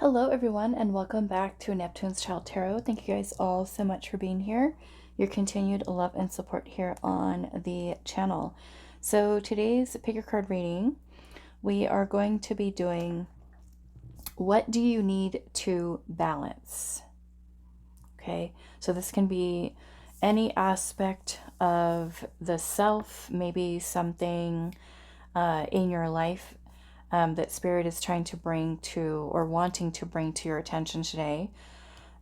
Hello everyone and welcome back to Neptune's Child Tarot. Thank you guys all so much for being here. Your continued love and support here on the channel. So today's pick a card reading, we are going to be doing what do you need to balance? Okay, so this can be any aspect of the self, maybe something in your life that Spirit is trying to bring to or wanting to bring to your attention today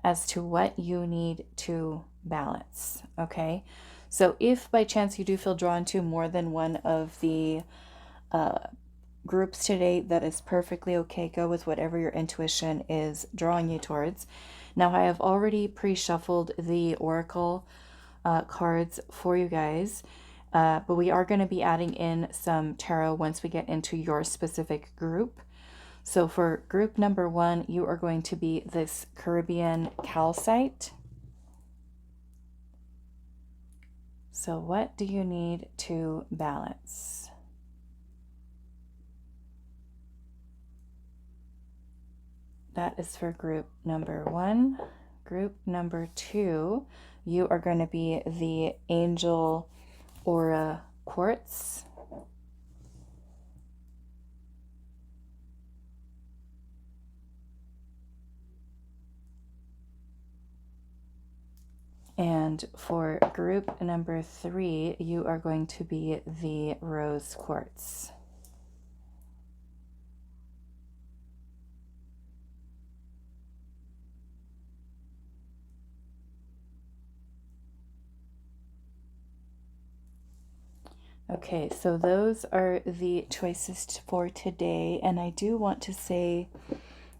as to what you need to balance. Okay, so if by chance you do feel drawn to more than one of the groups today, that is perfectly okay. Go with whatever your intuition is drawing you towards. Now, I have already pre-shuffled the oracle cards for you guys. But we are going to be adding in some tarot once we get into your specific group. So for group number 1, you are going to be this Caribbean Calcite. So what do you need to balance? That is for group number 1. Group number 2, you are going to be the Angel Aura Quartz. And for group number 3, you are going to be the Rose Quartz. Okay, so those are the choices for today, and I do want to say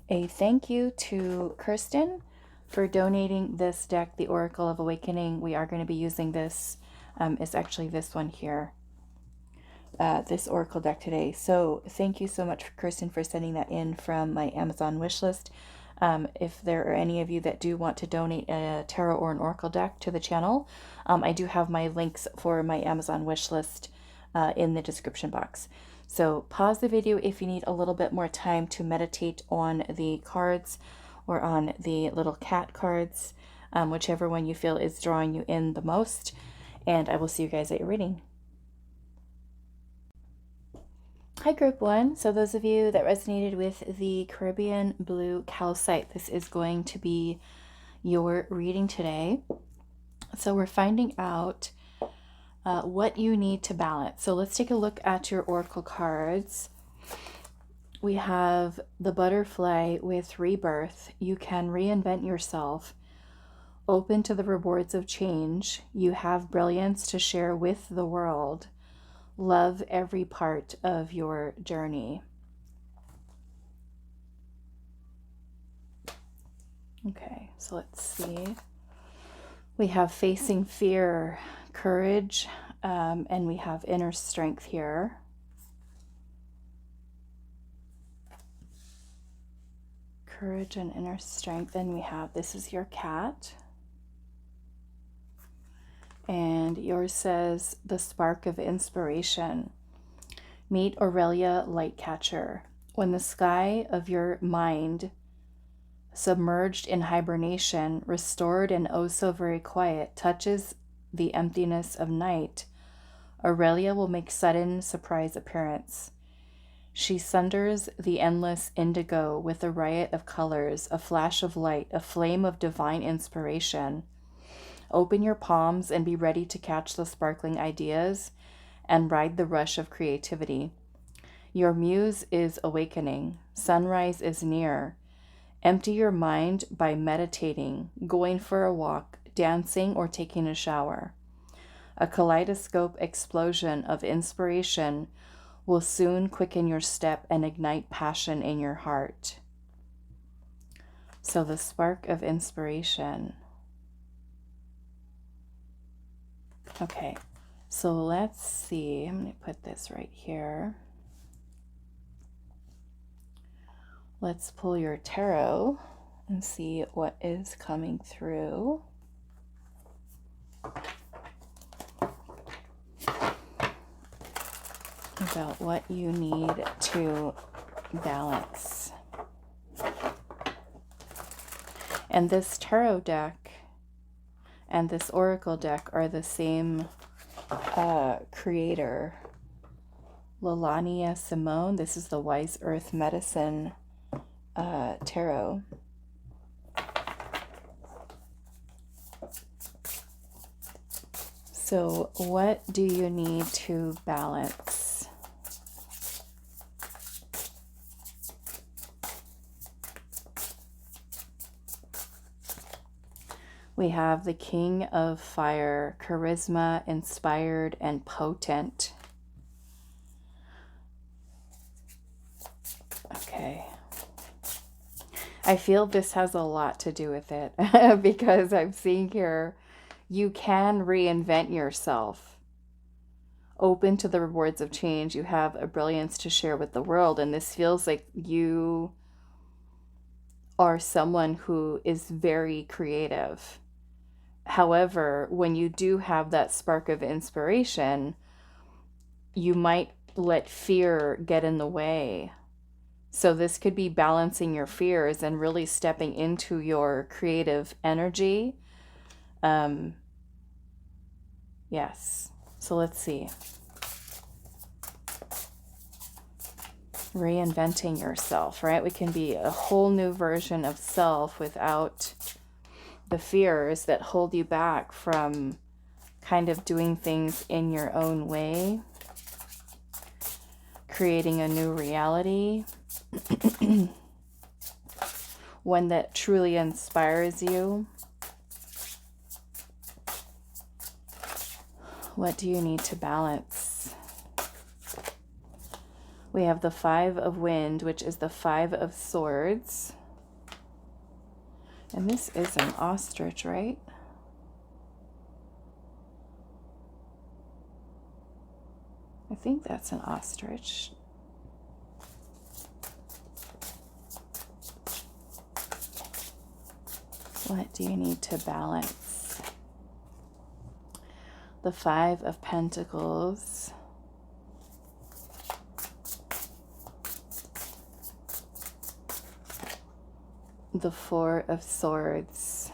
a thank you to Kirsten for donating this deck, the Oracle of Awakening. We are going to be using this. It's actually this one here, this Oracle deck today. So thank you so much, Kirsten, for sending that in from my Amazon wishlist. If there are any of you that do want to donate a tarot or an Oracle deck to the channel, I do have my links for my Amazon wishlist in the description box. So pause the video if you need a little bit more time to meditate on the cards or on the little cat cards, whichever one you feel is drawing you in the most, and I will see you guys at your reading. Hi group 1, so those of you that resonated with the Caribbean Blue Calcite, this is going to be your reading today. So we're finding out what you need to balance. So let's take a look at your oracle cards. We have the butterfly with rebirth. You can reinvent yourself. Open to the rewards of change. You have brilliance to share with the world. Love every part of your journey. Okay, so let's see. We have facing fear, courage, and we have inner strength here. Courage and inner strength. And we have, this is your cat. And yours says, the spark of inspiration. Meet Aurelia Lightcatcher. When the sky of your mind, submerged in hibernation, restored and oh so very quiet, touches the emptiness of night, Aurelia will make sudden surprise appearance. She sunders the endless indigo with a riot of colors, a flash of light, a flame of divine inspiration. Open your palms and be ready to catch the sparkling ideas and ride the rush of creativity. Your muse is awakening. Sunrise is near. Empty your mind by meditating, going for a walk, dancing, or taking a shower. A kaleidoscope explosion of inspiration will soon quicken your step and ignite passion in your heart. So the spark of inspiration. Okay, so let's see. I'm going to put this right here. Let's pull your tarot and see what is coming through. About what you need to balance. And this tarot deck and this oracle deck are the same creator, Lelania Simone. This is the Wise Earth Medicine tarot. So what do you need to balance? We have the King of Fire, charisma, inspired, and potent. Okay. I feel this has a lot to do with it because I'm seeing here, you can reinvent yourself. Open to the rewards of change. You have a brilliance to share with the world. And this feels like you are someone who is very creative. However, when you do have that spark of inspiration, you might let fear get in the way. So this could be balancing your fears and really stepping into your creative energy. Yes. So let's see. Reinventing yourself, right? We can be a whole new version of self without the fears that hold you back from kind of doing things in your own way, creating a new reality, one that truly inspires you. What do you need to balance? We have the Five of Wind, which is the Five of Swords. And this is an ostrich, right? I think that's an ostrich. What do you need to balance? The Five of Pentacles. The Four of Swords.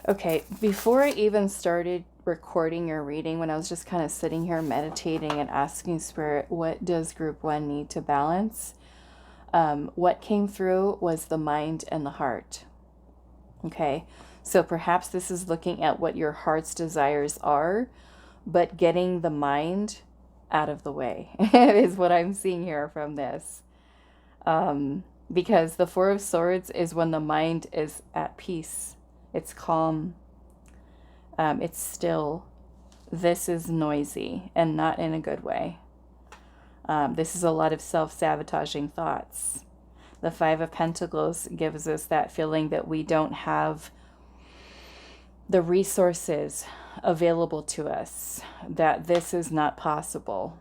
Okay, before I even started recording your reading, when I was just kind of sitting here meditating and asking Spirit, what does group 1 need to balance? What came through was the mind and the heart. Okay, so perhaps this is looking at what your heart's desires are, but getting the mind out of the way is what I'm seeing here from this. Because the Four of Swords is when the mind is at peace. It's calm. It's still. This is noisy and not in a good way. This is a lot of self-sabotaging thoughts. The Five of Pentacles gives us that feeling that we don't have the resources available to us, that this is not possible.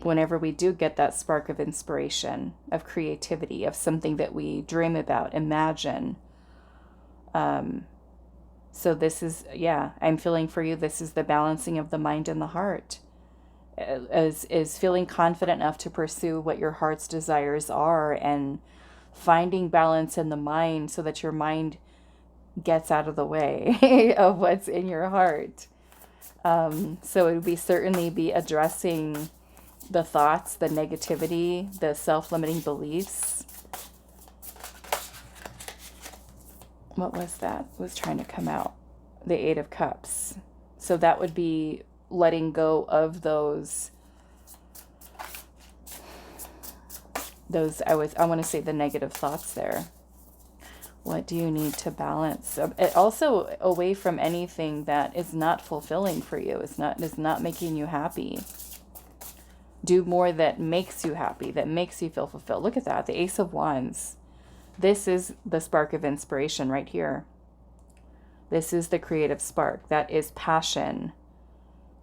Whenever we do get that spark of inspiration, of creativity, of something that we dream about, imagine. So this is, yeah, I'm feeling for you, this is the balancing of the mind and the heart. Is feeling confident enough to pursue what your heart's desires are and finding balance in the mind so that your mind gets out of the way of what's in your heart. So it would be certainly be addressing the thoughts, the negativity, the self-limiting beliefs. What was that? Was trying to come out. The Eight of Cups. So that would be letting go of those I want to say the negative thoughts there. What do you need to balance? Also away from anything that is not fulfilling for you. Is not making you happy. Do more that makes you happy, that makes you feel fulfilled. Look at that, the Ace of Wands. This is the spark of inspiration right here. This is the creative spark. That is passion.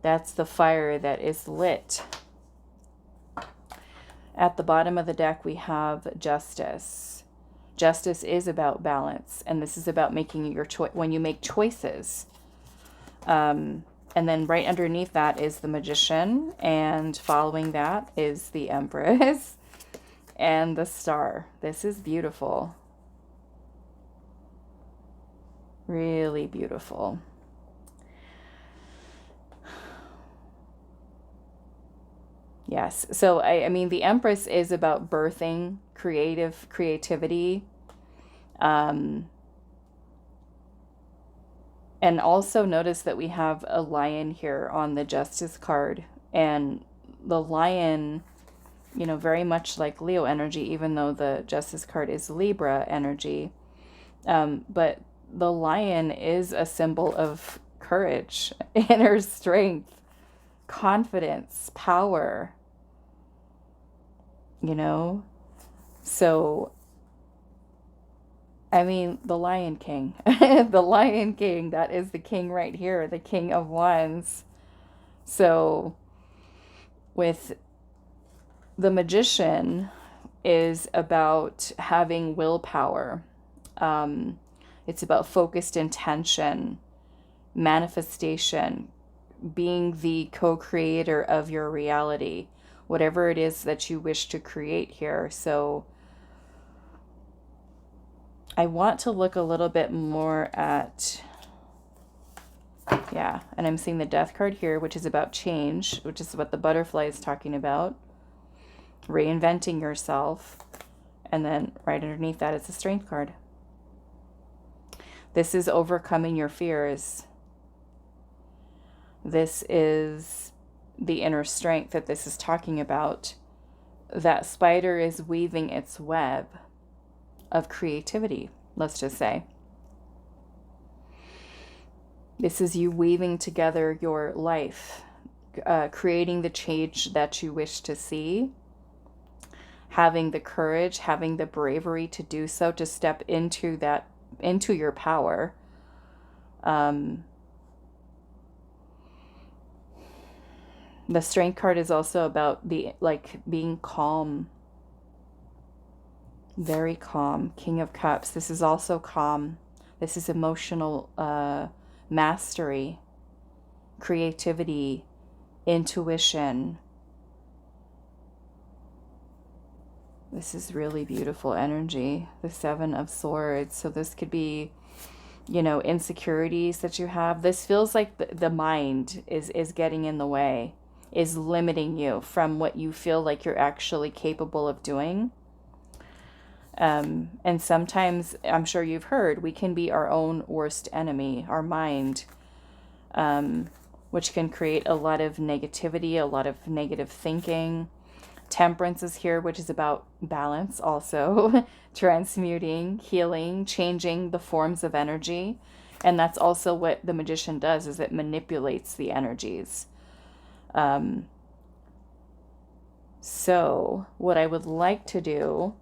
That's the fire that is lit. At the bottom of the deck, we have Justice. Justice is about balance, and this is about making your choice. When you make choices, And then right underneath that is the Magician, and following that is the Empress and the Star. This is beautiful. Really beautiful. Yes. So, I mean, the Empress is about birthing creativity. Um, and also notice that we have a lion here on the Justice card. And the lion, you know, very much like Leo energy, even though the Justice card is Libra energy. But the lion is a symbol of courage, inner strength, confidence, power, you know? So, I mean, the Lion King. The Lion King, that is the king right here, the King of Wands. So, with the Magician is about having willpower. It's about focused intention, manifestation, being the co-creator of your reality, whatever it is that you wish to create here. So I want to look a little bit more at, yeah, and I'm seeing the Death card here, which is about change, which is what the butterfly is talking about, reinventing yourself. And then right underneath that is the Strength card. This is overcoming your fears. This is the inner strength that this is talking about. That spider is weaving its web of creativity, let's just say. This is you weaving together your life, creating the change that you wish to see, having the courage, having the bravery to do so, to step into that, into your power. The Strength card is also about being calm, very calm. King of Cups. This is also calm. This is emotional mastery, creativity, intuition. This is really beautiful energy. The Seven of Swords. So this could be, you know, insecurities that you have. This feels like the mind is getting in the way, is limiting you from what you feel like you're actually capable of doing. And sometimes, I'm sure you've heard, we can be our own worst enemy, our mind, which can create a lot of negativity, a lot of negative thinking. Temperance is here, which is about balance also, transmuting, healing, changing the forms of energy. And that's also what the Magician does, is it manipulates the energies. So what I would like to do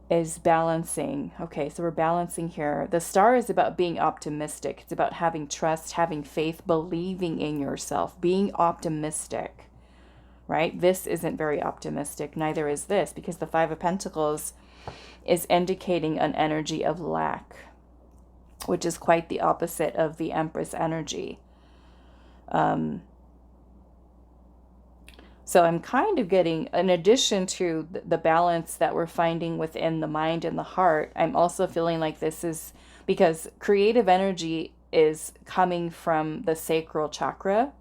is balancing. Okay, so we're balancing here. The Star is about being optimistic. It's about having trust, having faith, believing in yourself, being optimistic, right? This isn't very optimistic. Neither is this, because the Five of Pentacles is indicating an energy of lack, which is quite the opposite of the Empress energy. So I'm kind of getting, in addition to the balance that we're finding within the mind and the heart, I'm also feeling like this is because creative energy is coming from the sacral chakra.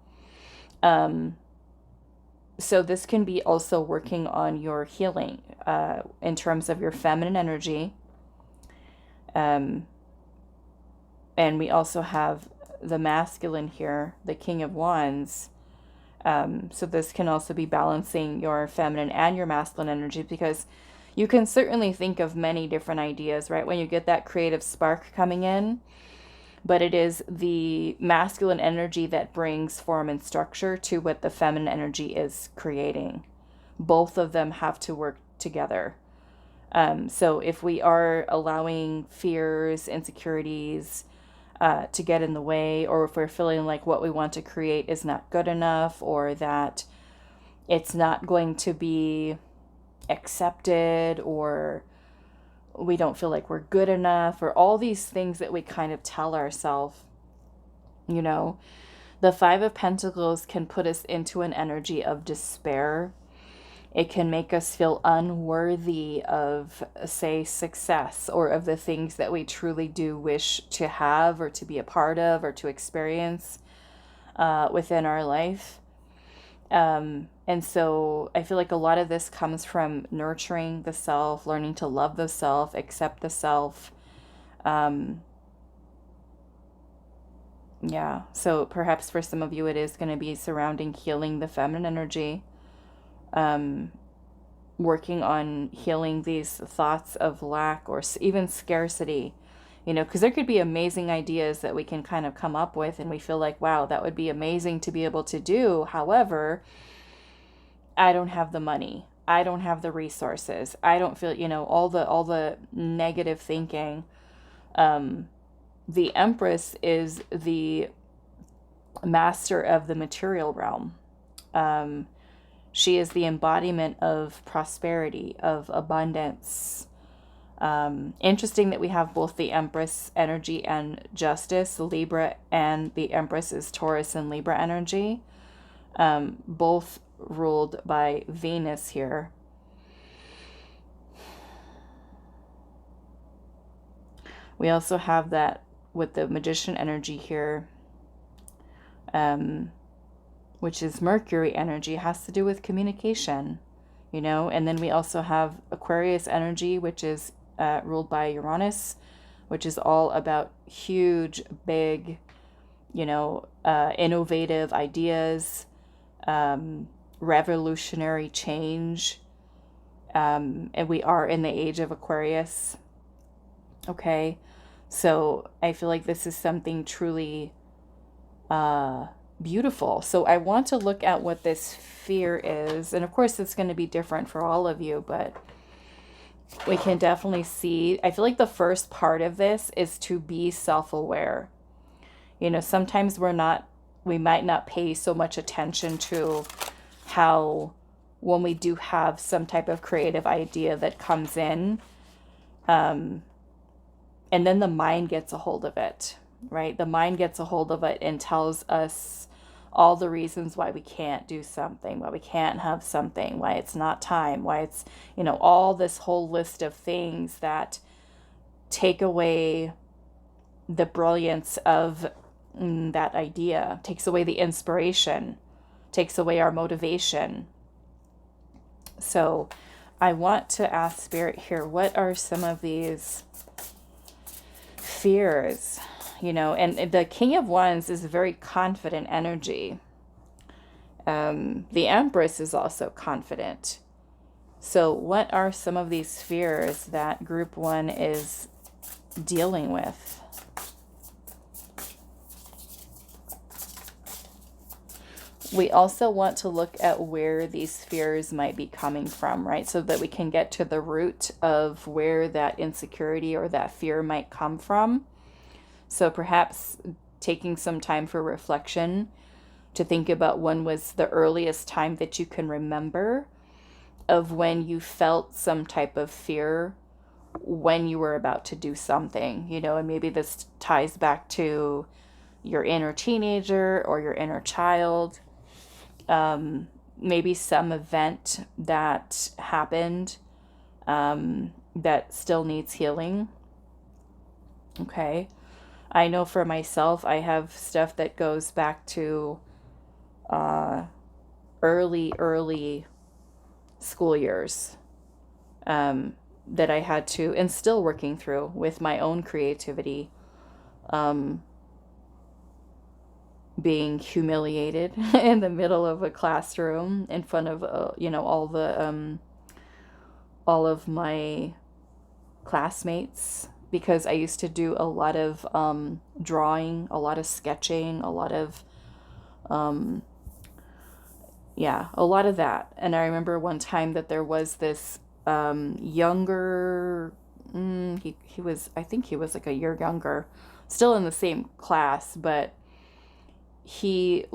So this can be also working on your healing in terms of your feminine energy. And we also have the masculine here, the King of Wands. So this can also be balancing your feminine and your masculine energy, because you can certainly think of many different ideas, right? When you get that creative spark coming in, but it is the masculine energy that brings form and structure to what the feminine energy is creating. Both of them have to work together. So if we are allowing fears, insecurities, to get in the way, or if we're feeling like what we want to create is not good enough, or that it's not going to be accepted, or we don't feel like we're good enough, or all these things that we kind of tell ourselves, You know, the Five of Pentacles can put us into an energy of despair. It can make us feel unworthy of, say, success, or of the things that we truly do wish to have or to be a part of or to experience within our life. And so I feel like a lot of this comes from nurturing the self, learning to love the self, accept the self. Yeah, so perhaps for some of you it is going to be surrounding healing the feminine energy, working on healing these thoughts of lack or even scarcity, you know, because there could be amazing ideas that we can kind of come up with and we feel like, wow, that would be amazing to be able to do. However, I don't have the money. I don't have the resources. I don't feel, you know, all the negative thinking. The Empress is the master of the material realm. She is the embodiment of prosperity, of abundance. Interesting that we have both the Empress energy and Justice, Libra, and the Empress is Taurus and Libra energy, both ruled by Venus here. We also have that with the Magician energy here, which is Mercury energy, has to do with communication, you know. And then we also have Aquarius energy, which is ruled by Uranus, which is all about huge, big, you know, innovative ideas, revolutionary change. And we are in the age of Aquarius. Okay, so I feel like this is something truly beautiful. So I want to look at what this fear is. And of course, it's going to be different for all of you, but we can definitely see, I feel like the first part of this is to be self-aware. You know, sometimes we might not pay so much attention to how, when we do have some type of creative idea that comes in, and then the mind gets a hold of it, right? The mind gets a hold of it and tells us all the reasons why we can't do something, why we can't have something, why it's not time, why it's, you know, all this whole list of things that take away the brilliance of that idea, takes away the inspiration, takes away our motivation. So I want to ask Spirit here, what are some of these fears? You know, and the King of Wands is a very confident energy. The Empress is also confident. So what are some of these fears that Group 1 is dealing with? We also want to look at where these fears might be coming from, right? So that we can get to the root of where that insecurity or that fear might come from. So perhaps taking some time for reflection to think about when was the earliest time that you can remember of when you felt some type of fear when you were about to do something, you know, and maybe this ties back to your inner teenager or your inner child. Maybe some event that happened that still needs healing. Okay. I know for myself, I have stuff that goes back to early school years that I had to, and still working through with my own creativity, being humiliated in the middle of a classroom in front of, you know, all of my classmates, because I used to do a lot of drawing, a lot of sketching, a lot of, a lot of that. And I remember one time that there was this younger, he was, I think he was like a year younger, still in the same class, but he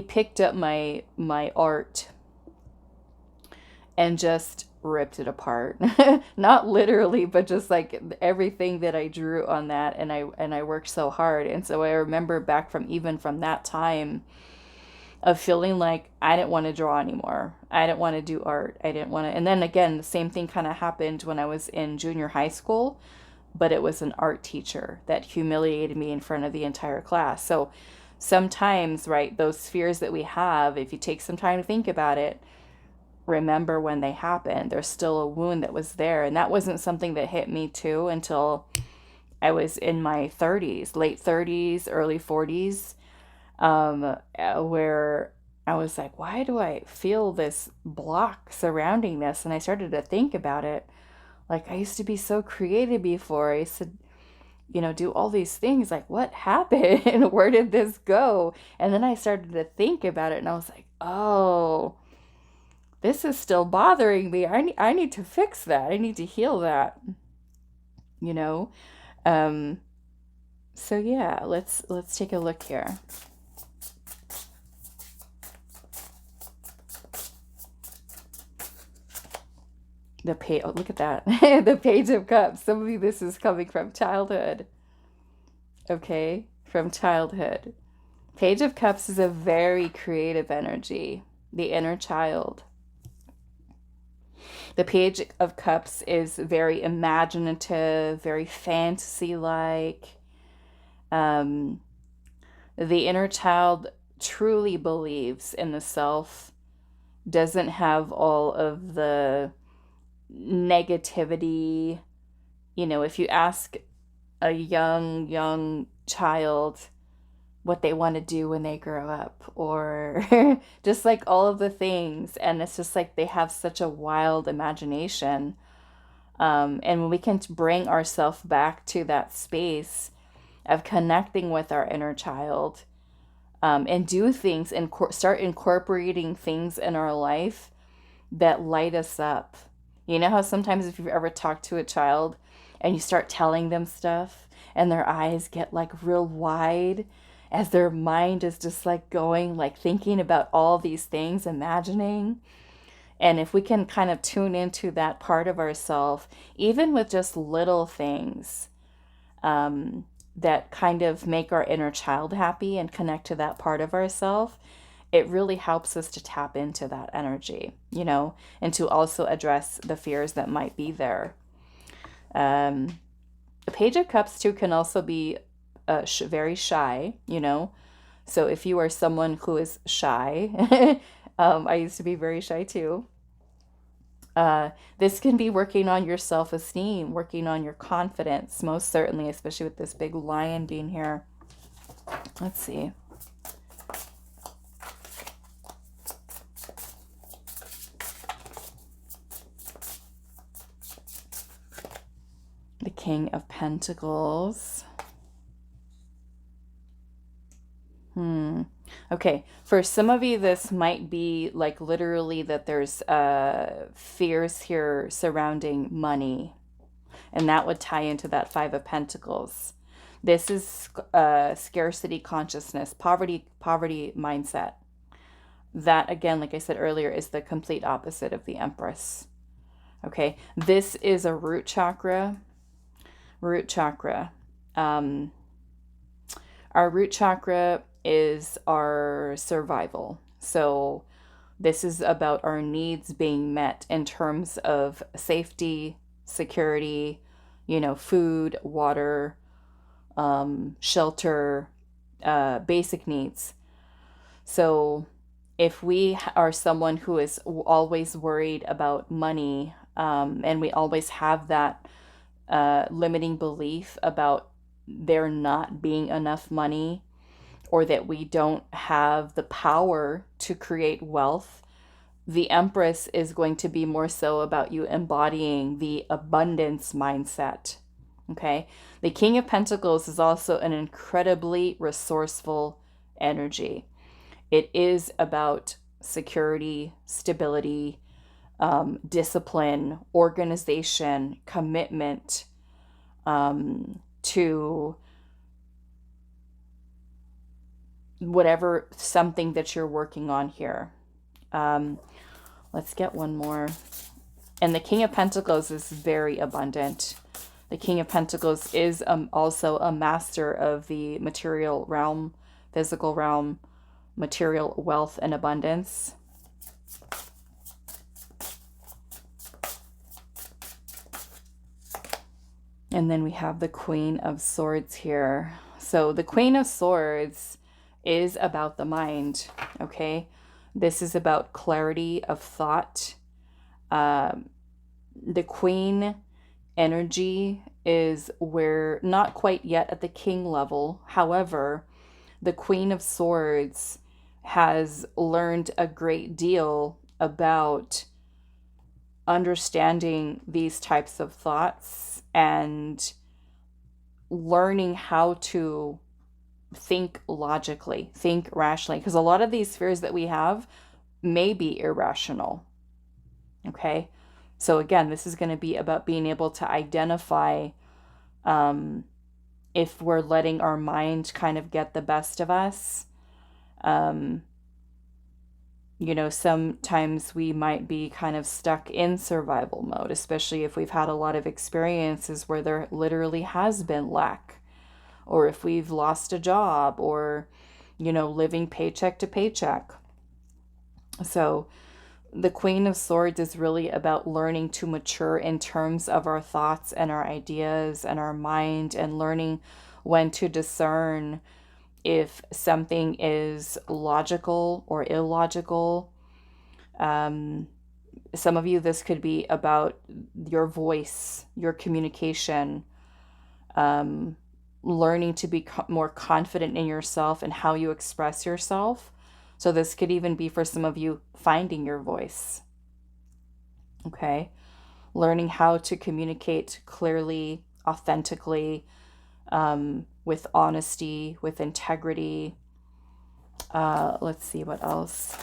picked up my art, and just ripped it apart. Not literally, but just like everything that I drew on that, and I worked so hard. And so I remember back from even from that time of feeling like I didn't want to draw anymore. I didn't want to do art. I didn't want to. And then again, the same thing kind of happened when I was in junior high school, but it was an art teacher that humiliated me in front of the entire class. So sometimes, right, those fears that we have, if you take some time to think about it, remember when they happened. There's still a wound that was there. And that wasn't something that hit me too until I was in my 30s, late 30s, early 40s, where I was like, why do I feel this block surrounding this? And I started to think about it. Like, I used to be so creative before. I used to, do all these things. Like, what happened? Where did this go? And then I started to think about it, and I was like, oh, this is still bothering me. I need to fix that. I need to heal that, you know? Um, so yeah, let's take a look here. The page, oh, look at that. The Page of Cups. Some of you, this is coming from childhood. Okay? From childhood. Page of Cups is a very creative energy. The inner child. The Page of Cups is very imaginative, very fantasy-like. The inner child truly believes in the self, doesn't have all of the negativity. If you ask a young child what they want to do when they grow up, or just like all of the things, and it's just like they have such a wild imagination. And when we can bring ourselves back to that space of connecting with our inner child, and do things and start incorporating things in our life that light us up. You know how sometimes if you've ever talked to a child and you start telling them stuff and their eyes get like real wide as their mind is just like going, like thinking about all these things, imagining. And if we can kind of tune into that part of ourselves, even with just little things, that kind of make our inner child happy and connect to that part of ourselves, it really helps us to tap into that energy, and to also address the fears that might be there. The Page of Cups too can also be very shy, So if you are someone who is shy, I used to be very shy too. This can be working on your self-esteem, working on your confidence, most certainly, especially with this big lion being here. Let's see. The King of Pentacles. Okay, for some of you, this might be like literally that there's fears here surrounding money. And that would tie into that Five of Pentacles. This is scarcity consciousness, poverty mindset. That, again, like I said earlier, is the complete opposite of the Empress. Okay, this is a root chakra. Root chakra. Our root chakra is our survival. So this is about our needs being met in terms of safety, security, food, water, shelter, basic needs. So if we are someone who is always worried about money, and we always have that limiting belief about there not being enough money, or that we don't have the power to create wealth, the Empress is going to be more so about you embodying the abundance mindset. Okay? The King of Pentacles is also an incredibly resourceful energy. It is about security, stability, discipline, organization, commitment, to whatever something that you're working on here. Let's get one more. And the King of Pentacles is very abundant. The King of Pentacles is also a master of the material realm, physical realm, material wealth and abundance. And then we have the Queen of Swords here. So the Queen of Swords is about the mind, okay? This is about clarity of thought. The Queen energy is where, not quite yet at the King level. However, the Queen of Swords has learned a great deal about understanding these types of thoughts and learning how to think logically, think rationally, because a lot of these fears that we have may be irrational. Okay, so again, this is going to be about being able to identify if we're letting our mind kind of get the best of us. You know, sometimes we might be kind of stuck in survival mode, especially if we've had a lot of experiences where there literally has been lack, or if we've lost a job, or, you know, living paycheck to paycheck. So the Queen of Swords is really about learning to mature in terms of our thoughts and our ideas and our mind, and learning when to discern if something is logical or illogical. Some of you, this could be about your voice, your communication, learning to be more confident in yourself and how you express yourself. So this could even be for some of you finding your voice. Okay. Learning how to communicate clearly, authentically, with honesty, with integrity. Let's see what else.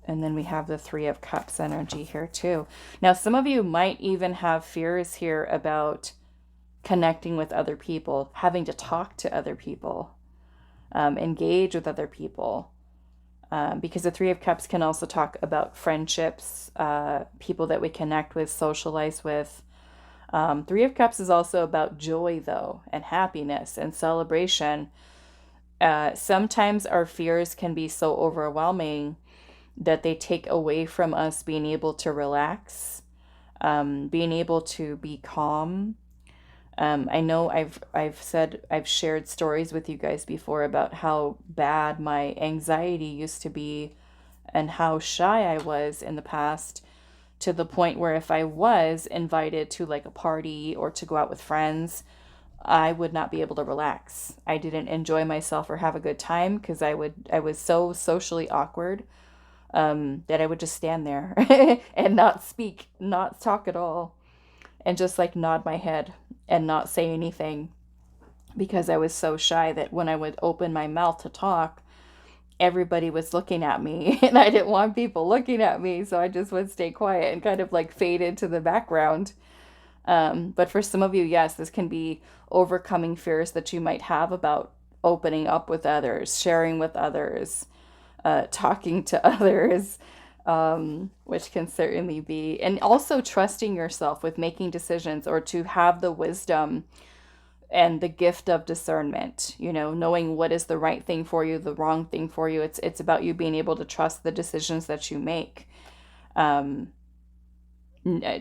And then we have the Three of Cups energy here too. Now, some of you might even have fears here about connecting with other people, having to talk to other people, engage with other people. Because the Three of Cups can also talk about friendships, people that we connect with, socialize with. Three of Cups is also about joy, though, and happiness and celebration. Sometimes our fears can be so overwhelming that they take away from us being able to relax, being able to be calm. I know I've shared stories with you guys before about how bad my anxiety used to be and how shy I was in the past, to the point where if I was invited to like a party or to go out with friends, I would not be able to relax. I didn't enjoy myself or have a good time because I was so socially awkward, that I would just stand there and not speak, not talk at all, and just like nod my head and not say anything, because I was so shy that when I would open my mouth to talk, everybody was looking at me and I didn't want people looking at me, so I just would stay quiet and kind of like fade into the background. But for some of you, yes, this can be overcoming fears that you might have about opening up with others, sharing with others, talking to others, which can certainly be, and also trusting yourself with making decisions, or to have the wisdom and the gift of discernment, you know, knowing what is the right thing for you, the wrong thing for you. It's about you being able to trust the decisions that you make.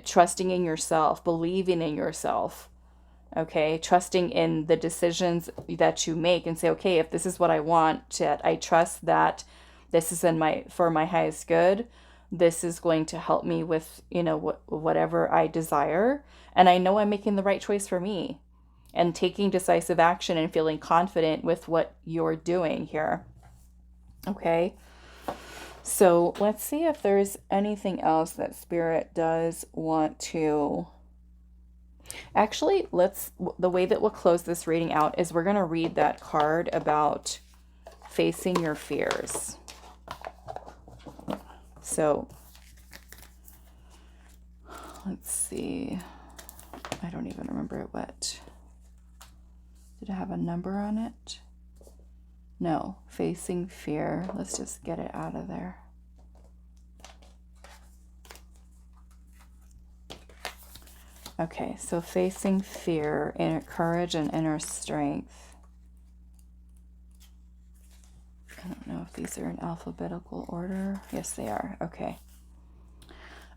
Trusting in yourself, believing in yourself, okay? Trusting in the decisions that you make and say, okay, if this is what I want, I trust that this is for my highest good. This is going to help me with, you know, whatever I desire. And I know I'm making the right choice for me, and taking decisive action and feeling confident with what you're doing here. Okay. So let's see if there's anything else that Spirit does want to... Actually, the way that we'll close this reading out is we're going to read that card about facing your fears. So let's see. I don't even remember what. Did it have a number on it? No, facing fear. Let's just get it out of there. Okay, so facing fear, inner courage, and inner strength. I don't know if these are in alphabetical order. Yes, they are. Okay.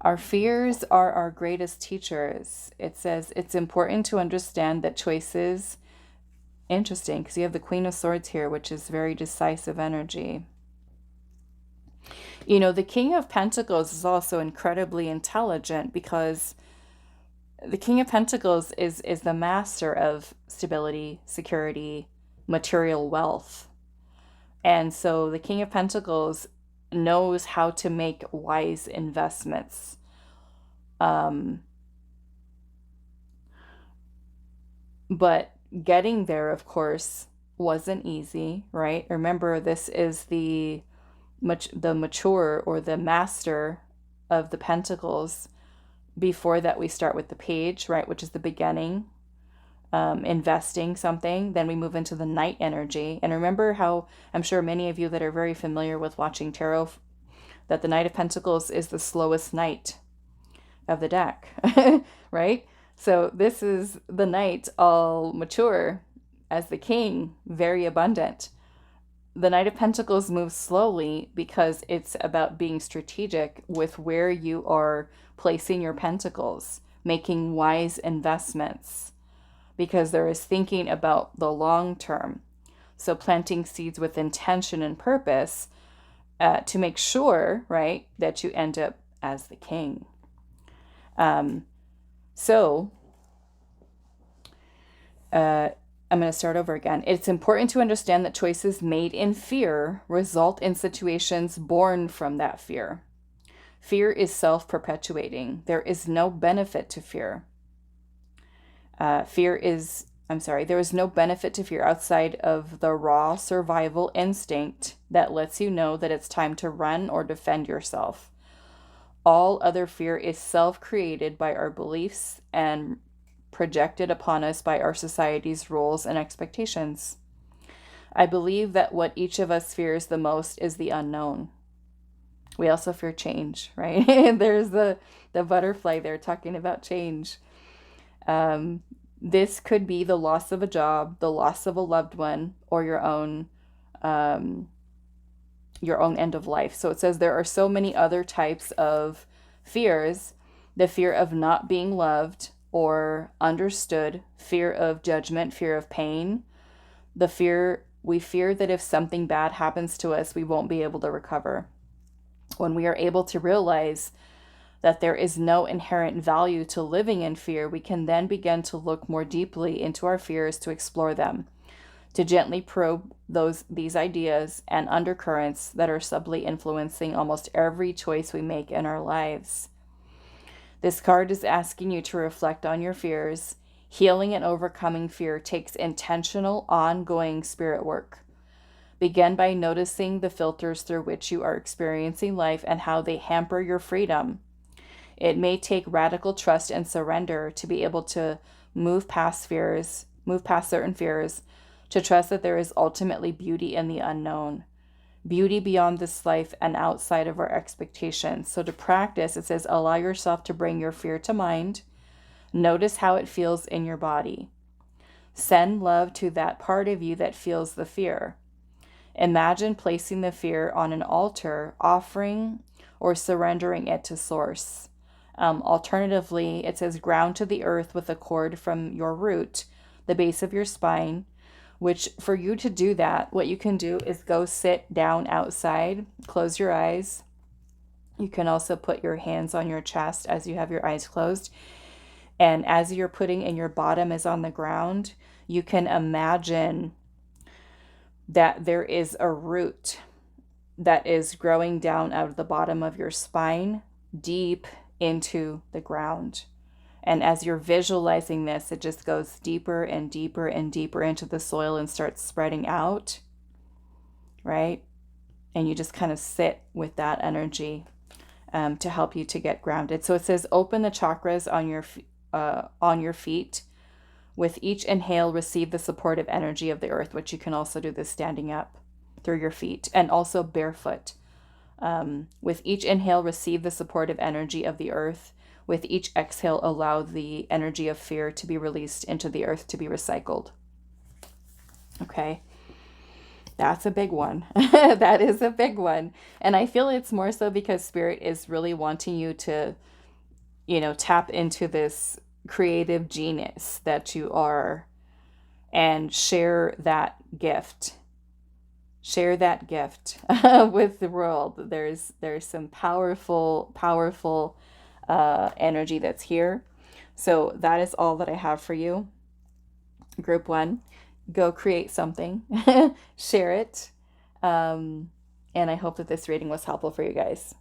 Our fears are our greatest teachers. It says it's important to understand that choices, interesting, because you have the Queen of Swords here, which is very decisive energy. You know, the King of Pentacles is also incredibly intelligent because the King of Pentacles is the master of stability, security, material wealth. And so the King of Pentacles knows how to make wise investments. But getting there, of course, wasn't easy, right? Remember, this is the mature or the master of the Pentacles. Before that, we start with the Page, right, which is the beginning, investing something. Then we move into the Knight energy. And remember how, I'm sure many of you that are very familiar with watching tarot, that the Knight of Pentacles is the slowest knight of the deck, right? So this is the Knight, all mature, as the King, very abundant. The Knight of Pentacles moves slowly because it's about being strategic with where you are placing your pentacles, making wise investments, because there is thinking about the long term. So planting seeds with intention and purpose to make sure, right, that you end up as the king. I'm going to start over again. It's important to understand that choices made in fear result in situations born from that fear. Fear is self-perpetuating. There is no benefit to fear. There is no benefit to fear outside of the raw survival instinct that lets you know that it's time to run or defend yourself. All other fear is self-created by our beliefs and projected upon us by our society's rules and expectations. I believe that what each of us fears the most is the unknown. We also fear change, right? There's the butterfly there talking about change. This could be the loss of a job, the loss of a loved one, or your own end of life. So it says there are so many other types of fears. The fear of not being loved or understood, fear of judgment, fear of pain. We fear that if something bad happens to us, we won't be able to recover. When we are able to realize that there is no inherent value to living in fear, we can then begin to look more deeply into our fears to explore them, to gently probe these ideas and undercurrents that are subtly influencing almost every choice we make in our lives. This card is asking you to reflect on your fears. Healing and overcoming fear takes intentional, ongoing spirit work. Begin by noticing the filters through which you are experiencing life and how they hamper your freedom. It may take radical trust and surrender to be able to move past certain fears, to trust that there is ultimately beauty in the unknown. Beauty beyond this life and outside of our expectations. So to practice, it says, allow yourself to bring your fear to mind. Notice how it feels in your body. Send love to that part of you that feels the fear. Imagine placing the fear on an altar, offering or surrendering it to source. Alternatively, it says ground to the earth with a cord from your root, the base of your spine, which for you to do that, what you can do is go sit down outside, close your eyes. You can also put your hands on your chest as you have your eyes closed. And as you're putting in your bottom is on the ground, you can imagine that there is a root that is growing down out of the bottom of your spine, deep into the ground. And as you're visualizing this, it just goes deeper and deeper and deeper into the soil and starts spreading out, right? And you just kind of sit with that energy to help you to get grounded. So it says, open the chakras on your feet. With each inhale, receive the supportive energy of the earth, which you can also do this standing up through your feet and also barefoot. With each inhale, receive the supportive energy of the earth. With each exhale, allow the energy of fear to be released into the earth to be recycled. Okay. That's a big one. That is a big one. And I feel it's more so because Spirit is really wanting you to, tap into this creative genius that you are and share that gift. Share that gift with the world. There's some powerful, powerful energy that's here. So that is all that I have for you. Group 1. Go create something, share it, and I hope that this reading was helpful for you guys.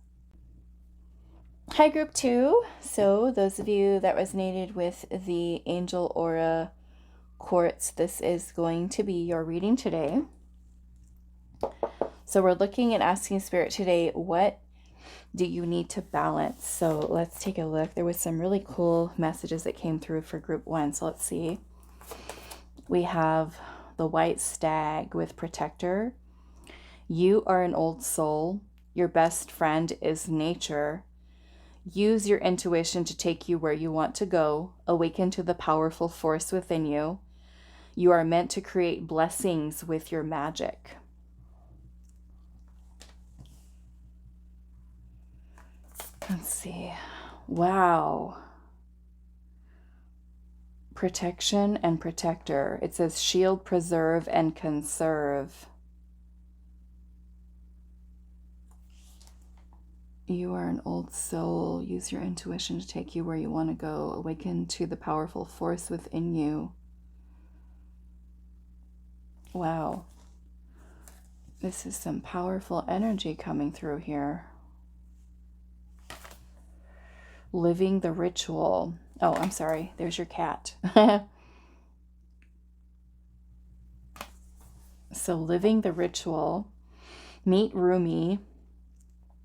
Hi, Group 2. So those of you that resonated with the Angel Aura Quartz, this is going to be your reading today. So we're looking and asking Spirit today, what do you need to balance? So let's take a look. There was some really cool messages that came through for Group 1. So let's see. We have the white stag with protector. You are an old soul. Your best friend is nature. Use your intuition to take you where you want to go. Awaken to the powerful force within you. You are meant to create blessings with your magic. Let's see. Wow. Protection and protector. It says shield, preserve, and conserve. You are an old soul. Use your intuition to take you where you want to go. Awaken to the powerful force within you. Wow. This is some powerful energy coming through here. Living the ritual. Oh, I'm sorry. There's your cat. So living the ritual. Meet Rumi.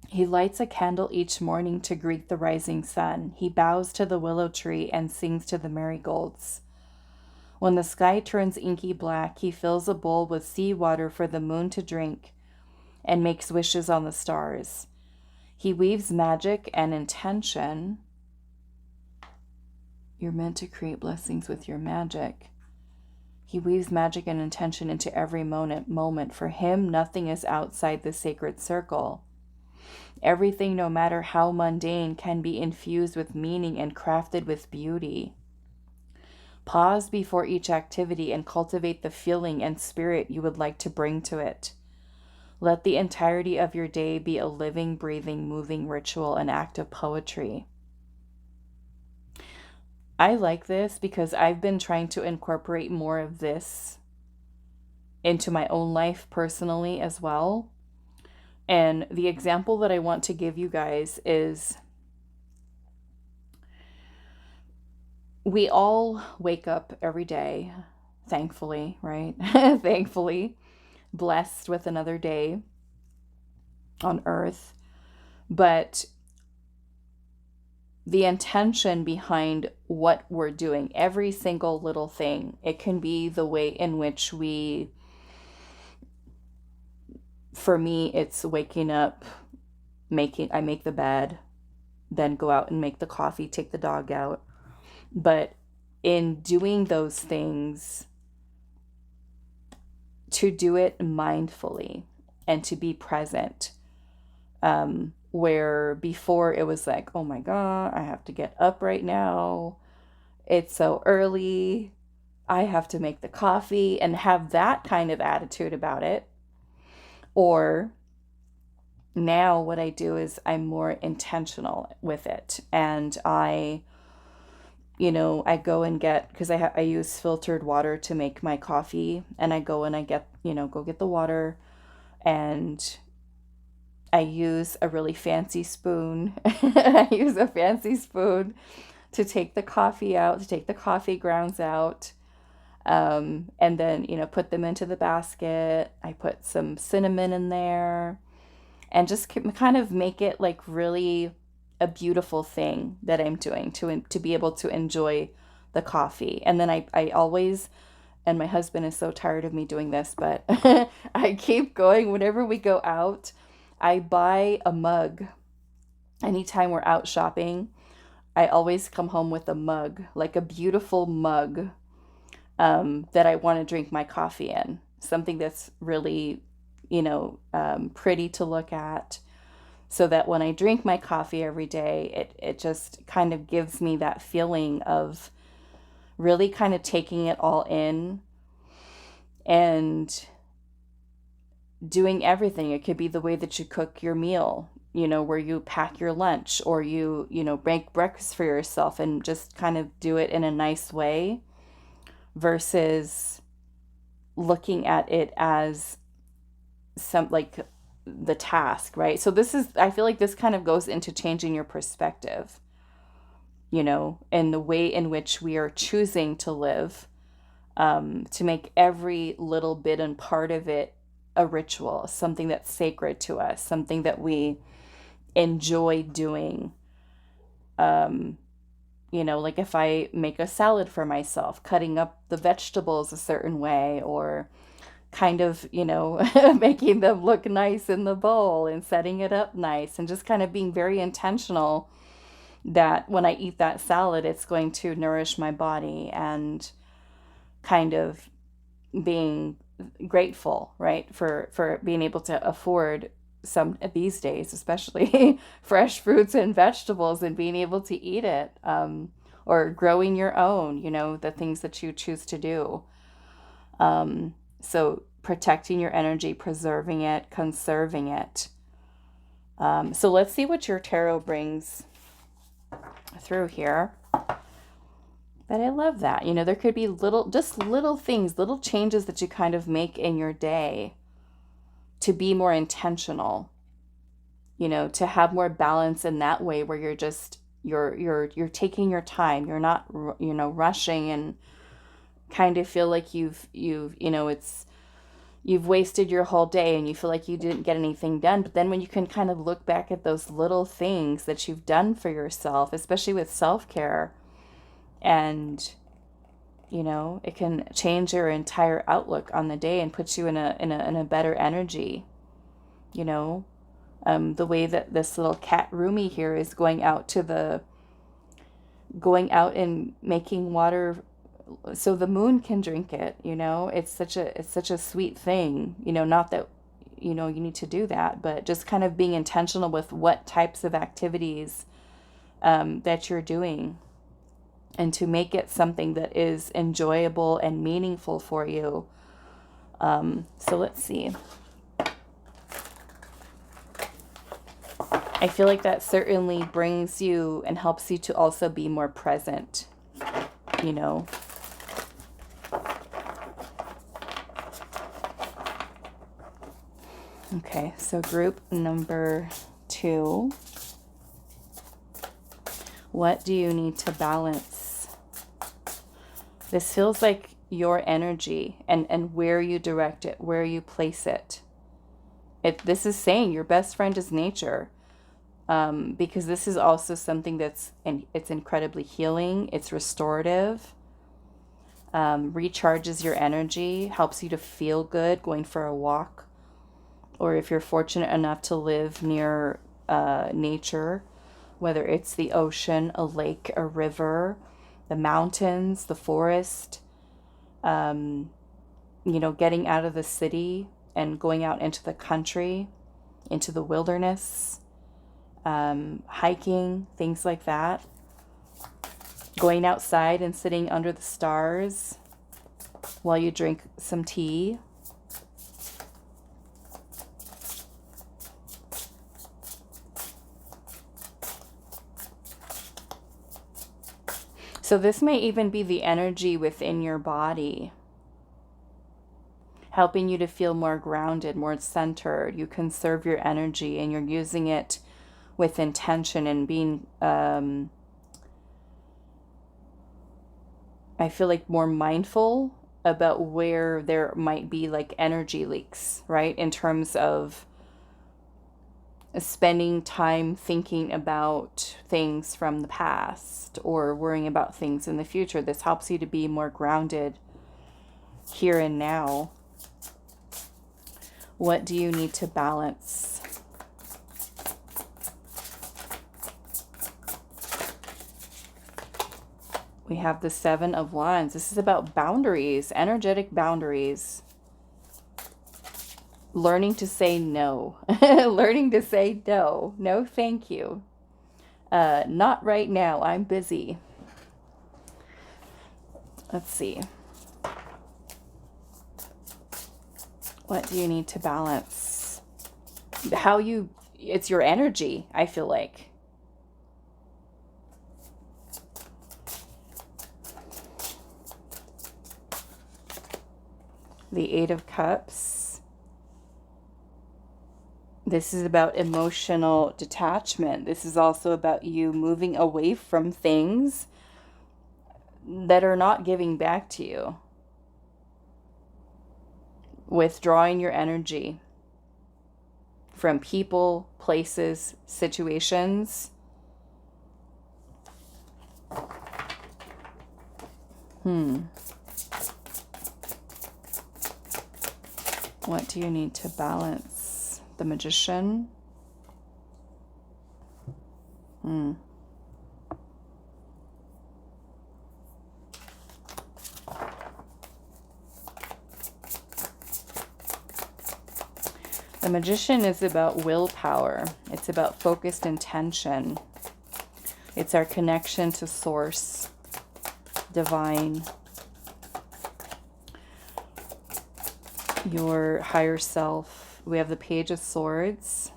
He lights a candle each morning to greet the rising sun. He bows to the willow tree and sings to the marigolds. When the sky turns inky black, he fills a bowl with seawater for the moon to drink and makes wishes on the stars. He weaves magic and intention. You're meant to create blessings with your magic. He weaves magic and intention into every moment. For him, nothing is outside the sacred circle. Everything, no matter how mundane, can be infused with meaning and crafted with beauty. Pause before each activity and cultivate the feeling and spirit you would like to bring to it. Let the entirety of your day be a living, breathing, moving ritual, an act of poetry. I like this because I've been trying to incorporate more of this into my own life personally as well. And the example that I want to give you guys is we all wake up every day, thankfully, right? Thankfully, blessed with another day on earth. But the intention behind what we're doing, every single little thing, it can be the way in which for me, it's waking up, I make the bed, then go out and make the coffee, take the dog out. But in doing those things, to do it mindfully and to be present, where before it was like, oh my God, I have to get up right now. It's so early. I have to make the coffee and have that kind of attitude about it. Or now what I do is I'm more intentional with it. And I go and get, because I use filtered water to make my coffee, and I go and I get, go get the water, and I use a really fancy spoon. I use a fancy spoon to take the coffee out, to take the coffee grounds out. And then, put them into the basket. I put some cinnamon in there and just kind of make it like really a beautiful thing that I'm doing to be able to enjoy the coffee. And then I always, and my husband is so tired of me doing this, but I keep going. Whenever we go out, I buy a mug. Anytime we're out shopping, I always come home with a mug, like a beautiful mug, that I want to drink my coffee in. Something that's really, pretty to look at, so that when I drink my coffee every day, it just kind of gives me that feeling of really kind of taking it all in and doing everything. It could be the way that you cook your meal, where you pack your lunch, or you make breakfast for yourself and just kind of do it in a nice way versus looking at it as some like the task, right? So I feel like this kind of goes into changing your perspective, and the way in which we are choosing to live, to make every little bit and part of it a ritual, something that's sacred to us, something that we enjoy doing. Like if I make a salad for myself, cutting up the vegetables a certain way, or kind of, making them look nice in the bowl and setting it up nice, and just kind of being very intentional that when I eat that salad, it's going to nourish my body, and kind of being grateful, right, for being able to afford some these days, especially fresh fruits and vegetables, and being able to eat it, or growing your own, the things that you choose to do. So protecting your energy, preserving it, conserving it. So let's see what your tarot brings through here. But I love that. There could be just little things, little changes that you kind of make in your day to be more intentional, to have more balance in that way, where you're just, you're taking your time. You're not, rushing and kind of feel like you've wasted your whole day and you feel like you didn't get anything done. But then when you can kind of look back at those little things that you've done for yourself, especially with self-care, and it can change your entire outlook on the day and put you in a better energy. The way that this little cat Rumi here is going out and making water so the moon can drink it. It's such a sweet thing. Not that you need to do that, but just kind of being intentional with what types of activities that you're doing, and to make it something that is enjoyable and meaningful for you. So let's see. I feel like that certainly brings you and helps you to also be more present, Okay, so group number 2. What do you need to balance? This feels like your energy and where you direct it, where you place it. This is saying your best friend is nature, because this is also something it's incredibly healing. It's restorative, recharges your energy, helps you to feel good going for a walk, or if you're fortunate enough to live near nature, whether it's the ocean, a lake, a river, the mountains, the forest, getting out of the city and going out into the country, into the wilderness, hiking, things like that. Going outside and sitting under the stars while you drink some tea. So this may even be the energy within your body, helping you to feel more grounded, more centered. You conserve your energy and you're using it with intention and being, I feel like, more mindful about where there might be like energy leaks, right? In terms of spending time thinking about things from the past or worrying about things in the future. This helps you to be more grounded here and now. What do you need to balance? We have the Seven of Wands. This is about boundaries, energetic boundaries. Learning to say no. Learning to say no. No, thank you. Not right now. I'm busy. Let's see. What do you need to balance? It's your energy, I feel like. The Eight of Cups. This is about emotional detachment. This is also about you moving away from things that are not giving back to you. Withdrawing your energy from people, places, situations. What do you need to balance? The Magician. The Magician is about willpower. It's about focused intention. It's our connection to Source, Divine, your higher self. We have the Page of Swords.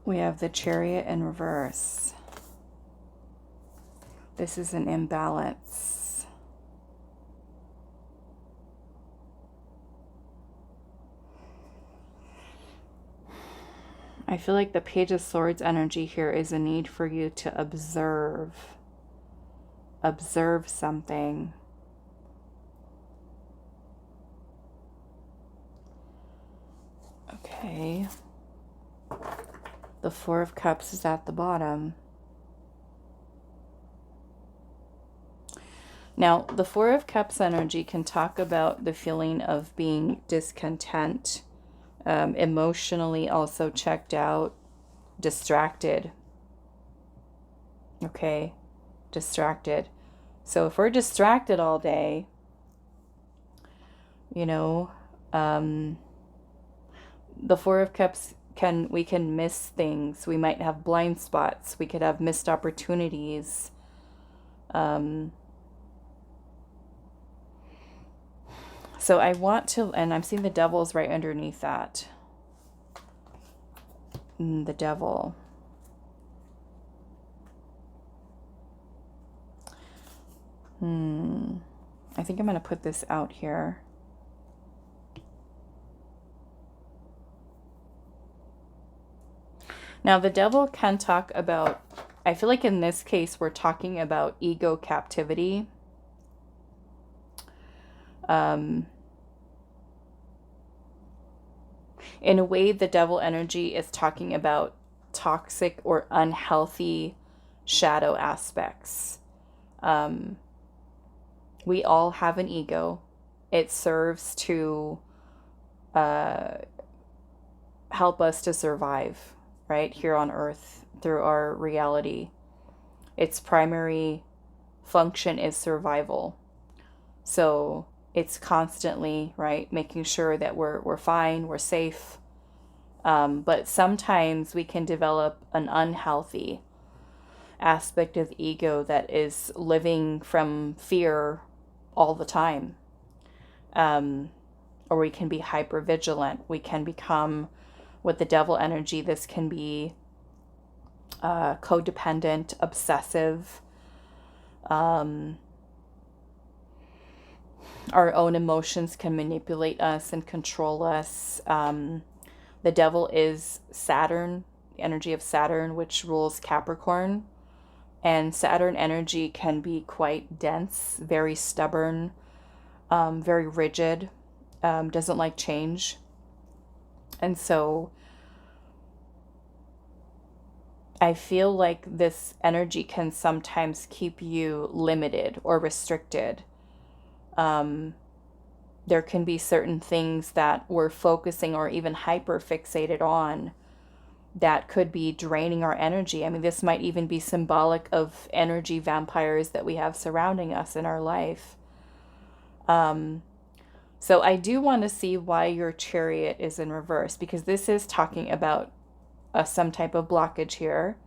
We have the Chariot in reverse. This is an imbalance. I feel like the Page of Swords energy here is a need for you to observe. Observe something. Okay. The Four of Cups is at the bottom. Now, the Four of Cups energy can talk about the feeling of being discontent, emotionally also checked out, distracted. Okay, distracted. So if we're distracted all day, you know, the Four of Cups we can miss things. We might have blind spots. We could have missed opportunities. So I want to, and I'm seeing the Devil's right underneath that. The Devil. I think I'm going to put this out here. Now, the Devil can talk about, I feel like in this case, we're talking about ego captivity. In a way, the Devil energy is talking about toxic or unhealthy shadow aspects. We all have an ego. It serves to help us to survive, right, here on Earth through our reality. Its primary function is survival. So it's constantly, right, making sure that we're fine, we're safe. But sometimes we can develop an unhealthy aspect of ego that is living from fear all the time. Or we can be hypervigilant. We can become, with the Devil energy, this can be codependent, obsessive. Our own emotions can manipulate us and control us. The Devil is Saturn, the energy of Saturn, which rules Capricorn. And Saturn energy can be quite dense, very stubborn, very rigid, doesn't like change. And so I feel like this energy can sometimes keep you limited or restricted. there can be certain things that we're focusing or even hyper fixated on that could be draining our energy. I mean, this might even be symbolic of energy vampires that we have surrounding us in our life. So I do want to see why your Chariot is in reverse, because this is talking about some type of blockage here.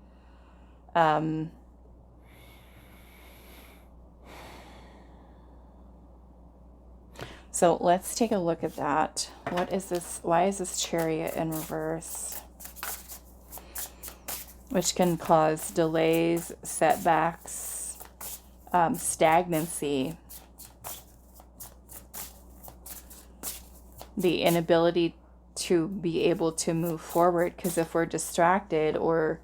So let's take a look at that. What is this? Why is this Chariot in reverse? Which can cause delays, setbacks, stagnancy, the inability to be able to move forward. Because if we're distracted or,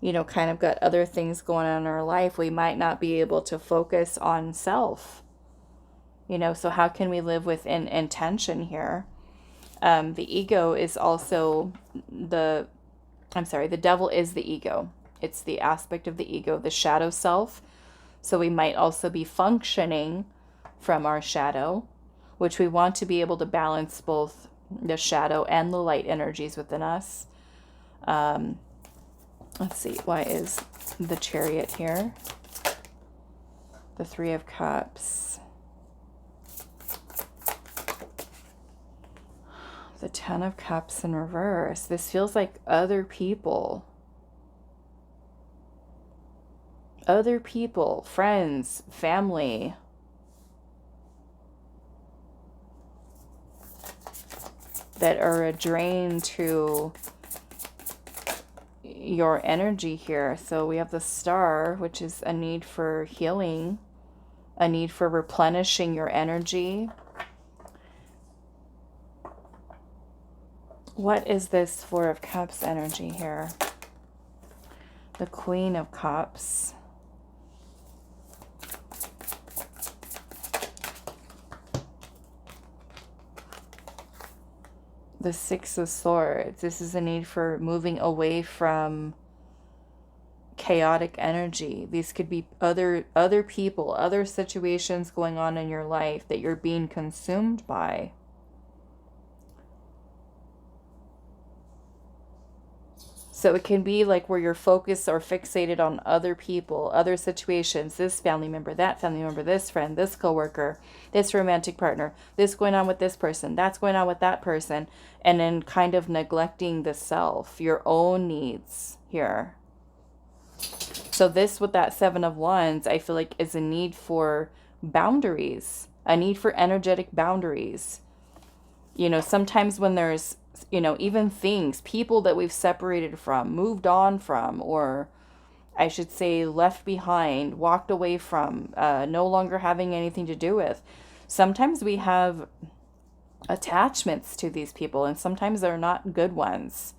you know, kind of got other things going on in our life, we might not be able to focus on self. You know, so how can we live with intention here? The ego is also the devil is the ego. It's the aspect of the ego, the shadow self. So we might also be functioning from our shadow, which we want to be able to balance both the shadow and the light energies within us. Let's see, why is the Chariot here? The Three of Cups. The Ten of Cups in reverse. This feels like other people, friends, family. That are a drain to your energy here. So we have the Star, which is a need for healing, a need for replenishing your energy. What is this Four of Cups energy here? The Queen of Cups. The Six of Swords. This is a need for moving away from chaotic energy. These could be other people, other situations going on in your life that you're being consumed by. So it can be like where you're focused or fixated on other people, other situations, this family member, that family member, this friend, this coworker, this romantic partner, this going on with this person, that's going on with that person, and then kind of neglecting the self, your own needs here. So this with that Seven of Wands, I feel like is a need for boundaries, a need for energetic boundaries. You know, sometimes when there's, you know, even things, people that we've separated from, moved on from, or I should say left behind, walked away from, no longer having anything to do with. Sometimes we have attachments to these people, and sometimes they're not good ones,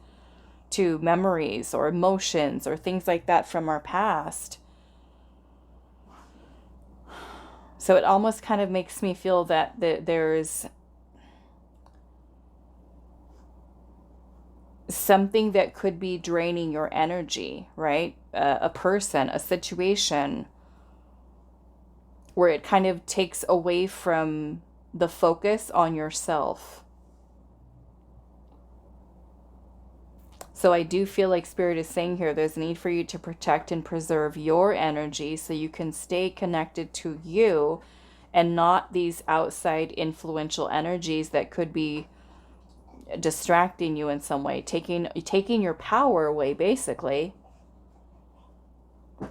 to memories or emotions or things like that from our past. So it almost kind of makes me feel that there's something that could be draining your energy, right? A person, a situation where it kind of takes away from the focus on yourself. So I do feel like Spirit is saying here, there's a need for you to protect and preserve your energy so you can stay connected to you and not these outside influential energies that could be distracting you in some way, taking your power away, basically.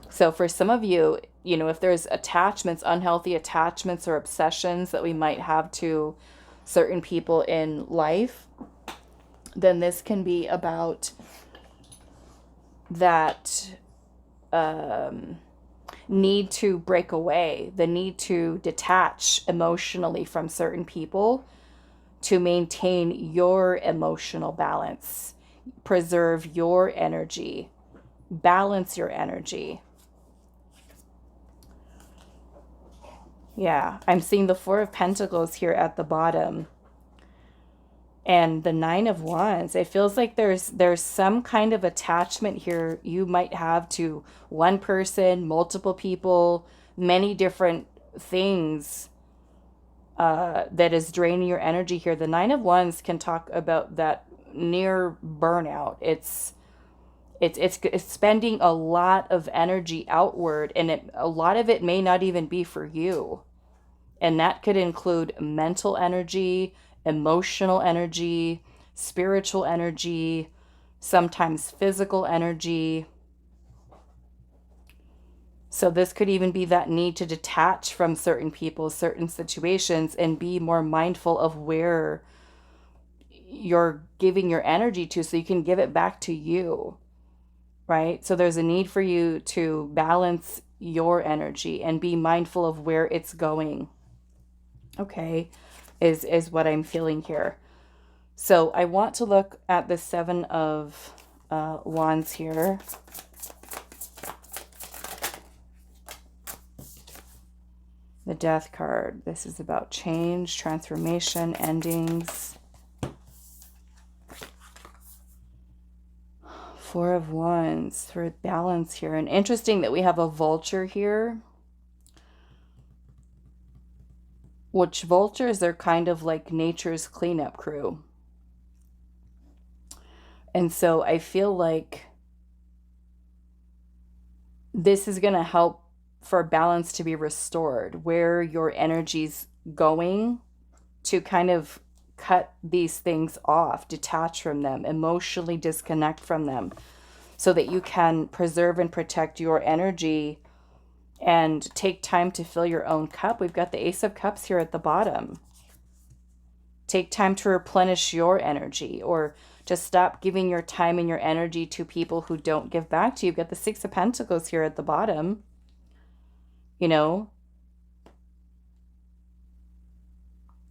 So for some of you, you know, if there's attachments, unhealthy attachments or obsessions that we might have to certain people in life, then this can be about that need to break away, the need to detach emotionally from certain people to maintain your emotional balance, preserve your energy, balance your energy. Yeah, I'm seeing the Four of Pentacles here at the bottom. And the Nine of Wands. It feels like there's some kind of attachment here you might have to one person, multiple people, many different things that is draining your energy here. The Nine of Wands can talk about that near burnout. It's spending a lot of energy outward, and a lot of it may not even be for you. And that could include mental energy, emotional energy, spiritual energy, sometimes physical energy. So this could even be that need to detach from certain people, certain situations, and be more mindful of where you're giving your energy to so you can give it back to you, right? So there's a need for you to balance your energy and be mindful of where it's going, okay, is what I'm feeling here. So I want to look at the Seven of Wands here. The Death card. This is about change, transformation, endings. Four of Wands for balance here. And interesting that we have a vulture here. Which vultures are kind of like nature's cleanup crew. And so I feel like this is going to help for balance to be restored, where your energy's going, to kind of cut these things off, detach from them, emotionally disconnect from them, so that you can preserve and protect your energy and take time to fill your own cup. We've got the Ace of Cups here at the bottom. Take time to replenish your energy, or just stop giving your time and your energy to people who don't give back to you. You've got the Six of Pentacles here at the bottom. You know,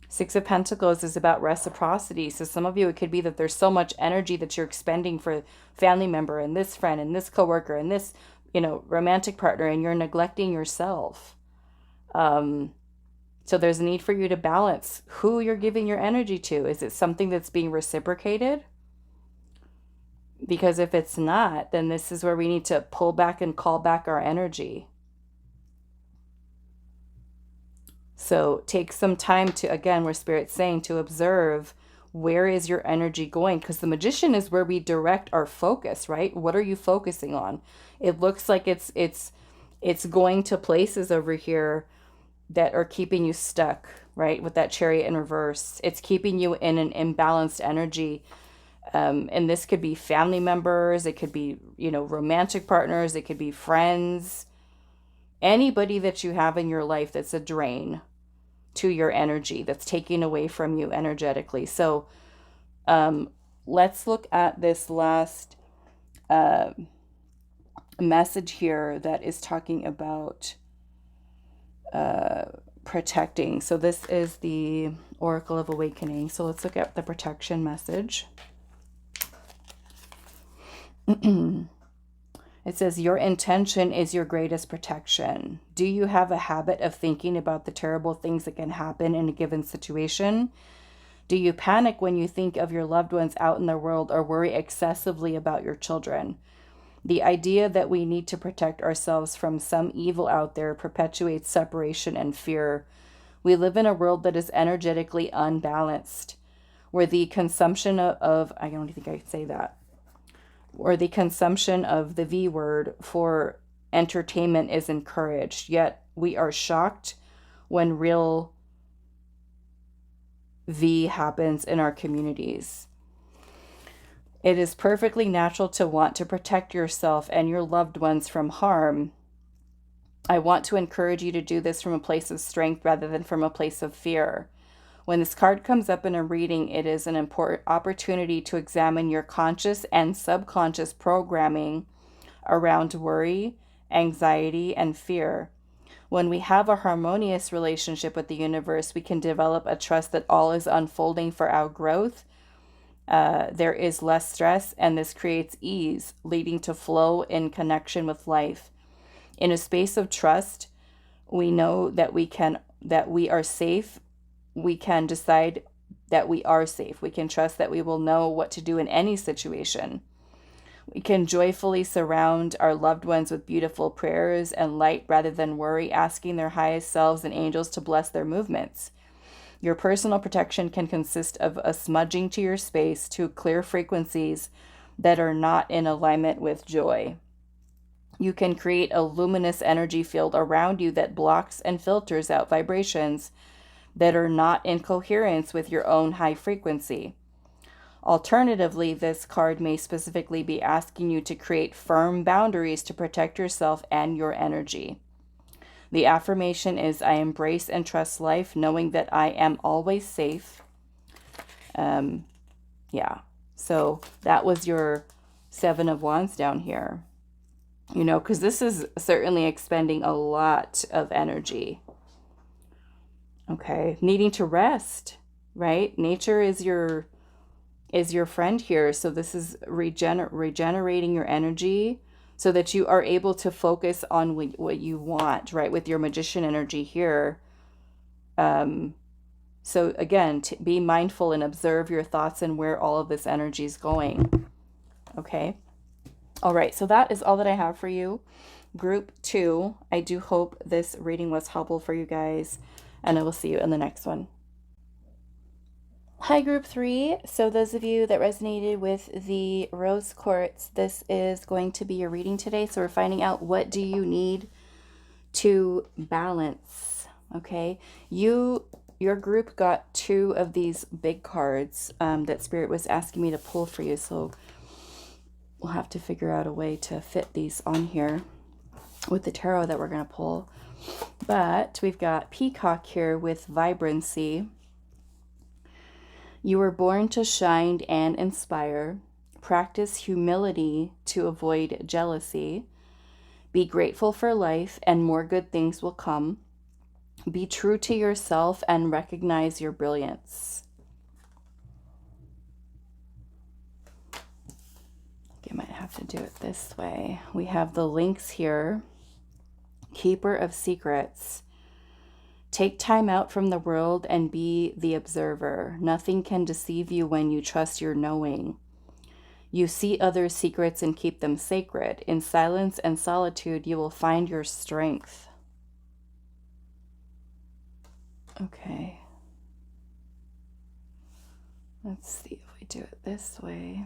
Six of Pentacles is about reciprocity. So some of you, it could be that there's so much energy that you're expending for family member and this friend and this coworker and this, you know, romantic partner, and you're neglecting yourself. So there's a need for you to balance who you're giving your energy to. Is it something that's being reciprocated? Because if it's not, then this is where we need to pull back and call back our energy. So take some time to, again, where Spirit's saying, to observe where is your energy going, because the Magician is where we direct our focus, right? What are you focusing on? It looks like it's going to places over here that are keeping you stuck, right? With that Chariot in reverse, it's keeping you in an imbalanced energy. And this could be family members, it could be, you know, romantic partners, it could be friends, anybody that you have in your life that's a drain to your energy, that's taking away from you energetically. So let's look at this last message here that is talking about protecting. So this is the Oracle of Awakening. So let's look at the protection message. It says, your intention is your greatest protection. Do you have a habit of thinking about the terrible things that can happen in a given situation? Do you panic when you think of your loved ones out in the world, or worry excessively about your children? The idea that we need to protect ourselves from some evil out there perpetuates separation and fear. We live in a world that is energetically unbalanced, where the consumption of I don't think I can say that, or the consumption of the V word for entertainment is encouraged. Yet we are shocked when real V happens in our communities. It is perfectly natural to want to protect yourself and your loved ones from harm. I want to encourage you to do this from a place of strength rather than from a place of fear. When this card comes up in a reading, it is an important opportunity to examine your conscious and subconscious programming around worry, anxiety, and fear. When we have a harmonious relationship with the universe, we can develop a trust that all is unfolding for our growth. There is less stress, and this creates ease, leading to flow in connection with life. In a space of trust, we know that we are safe. We can decide that we are safe. We can trust that we will know what to do in any situation. We can joyfully surround our loved ones with beautiful prayers and light rather than worry, asking their highest selves and angels to bless their movements. Your personal protection can consist of a smudging to your space to clear frequencies that are not in alignment with joy. You can create a luminous energy field around you that blocks and filters out vibrations that are not in coherence with your own high frequency. Alternatively, this card may specifically be asking you to create firm boundaries to protect yourself and your energy. The affirmation is, I embrace and trust life, knowing that I am always safe. Yeah, so that was your Seven of Wands down here. You know, because this is certainly expending a lot of energy. Okay, needing to rest, right? Nature is your friend here. So this is regenerating your energy so that you are able to focus on what you want, right? With your Magician energy here. So again, be mindful and observe your thoughts and where all of this energy is going. Okay. All right. So that is all that I have for you. Group 2. I do hope this reading was helpful for you guys, and I will see you in the next one. Hi, Group 3. So those of you that resonated with the Rose Quartz, this is going to be your reading today. So we're finding out, what do you need to balance? Okay. Your group got 2 of these big cards that Spirit was asking me to pull for you. So we'll have to figure out a way to fit these on here with the tarot that we're going to pull. But we've got Peacock here with vibrancy. You were born to shine and inspire. Practice humility to avoid jealousy. Be grateful for life and more good things will come. Be true to yourself and recognize your brilliance. I think I might have to do it this way. We have the links here. Keeper of secrets. Take time out from the world and be the observer. Nothing can deceive you when you trust your knowing. You see others' secrets and keep them sacred. In silence and solitude, you will find your strength. Okay. Let's see if we do it this way.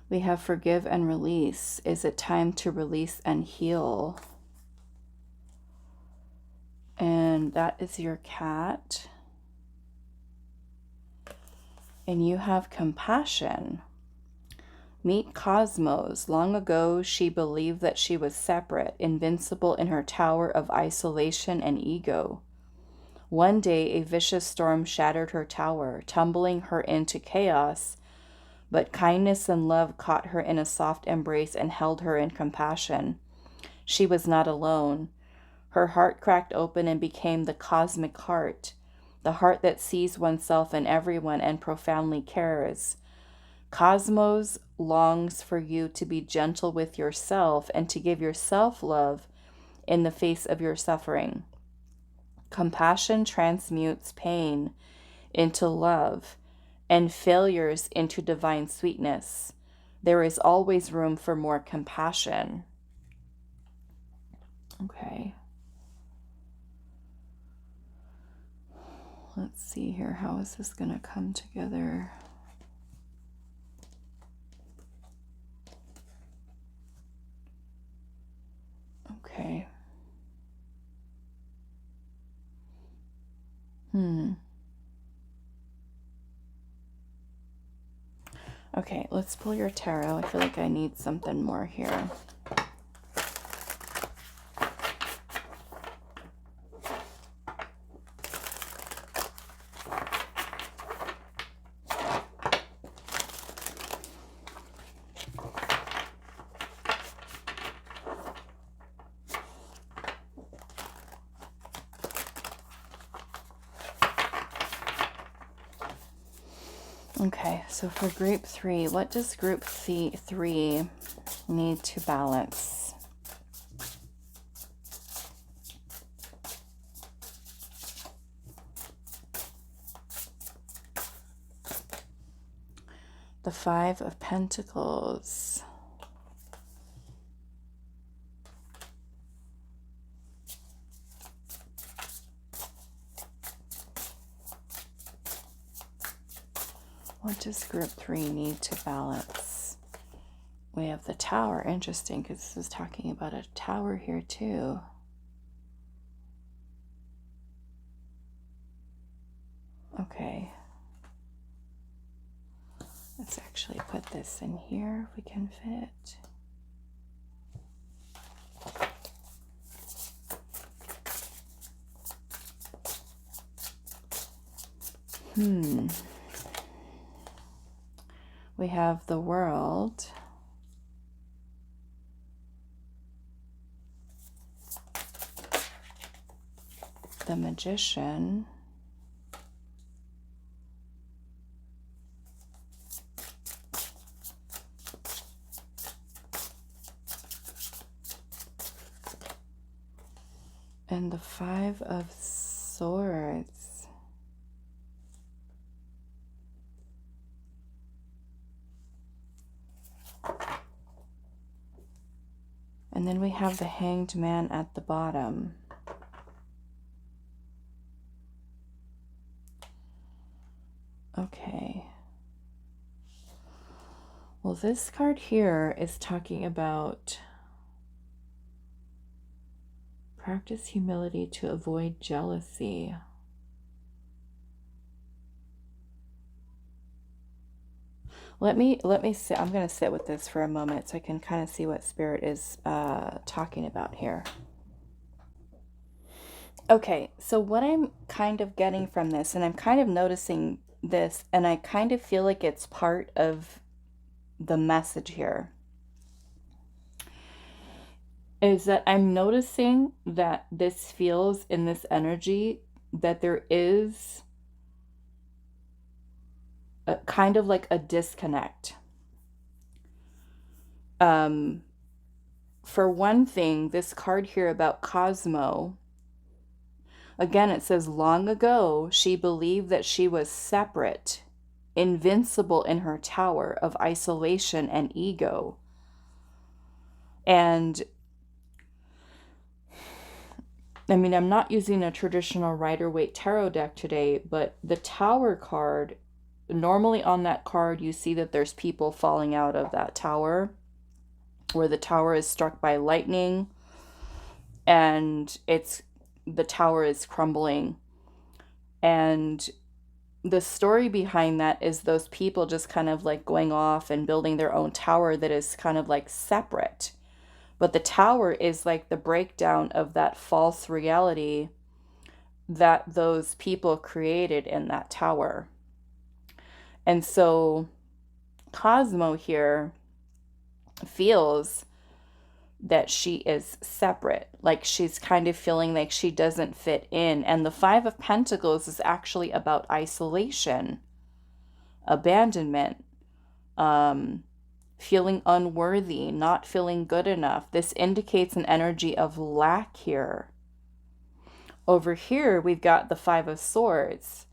We have forgive and release. Is it time to release and heal? And that is your cat. And you have compassion. Meet Cosmos. Long ago, she believed that she was separate, invincible in her tower of isolation and ego. One day, a vicious storm shattered her tower, tumbling her into chaos, but kindness and love caught her in a soft embrace and held her in compassion. She was not alone. Her heart cracked open and became the cosmic heart, the heart that sees oneself and everyone and profoundly cares. Cosmos longs for you to be gentle with yourself and to give yourself love in the face of your suffering. Compassion transmutes pain into love and failures into divine sweetness. There is always room for more compassion. Okay. Let's see here. How is this going to come together? Okay. Okay, let's pull your tarot. I feel like I need something more here. Okay, so for group 3, what does group 3 need to balance? The 5 of Pentacles. What does group 3 need to balance? We have the Tower. Interesting, because this is talking about a tower here too. Okay. Let's actually put this in here if we can fit. We have the World. The Magician. And the Five of Swords. And then we have the Hanged Man at the bottom. Okay. Well, this card here is talking about practice humility to avoid jealousy. Let me sit. I'm going to sit with this for a moment so I can kind of see what Spirit is talking about here. Okay, so what I'm kind of getting from this, and I'm kind of noticing this, and I kind of feel like it's part of the message here, is that I'm noticing that this feels in this energy that there is a kind of like a disconnect. For one thing, this card here about Cosmo, again, it says, long ago, she believed that she was separate, invincible in her tower of isolation and ego. And I mean, I'm not using a traditional Rider-Waite tarot deck today, but the Tower card, normally on that card, you see that there's people falling out of that tower, where the tower is struck by lightning, and the tower is crumbling. And the story behind that is those people just kind of like going off and building their own tower that is kind of like separate. But the tower is like the breakdown of that false reality that those people created in that tower. And so Cosmo here feels that she is separate, like she's kind of feeling like she doesn't fit in. And the Five of Pentacles is actually about isolation, abandonment, feeling unworthy, not feeling good enough. This indicates an energy of lack here. Over here, we've got the Five of Swords,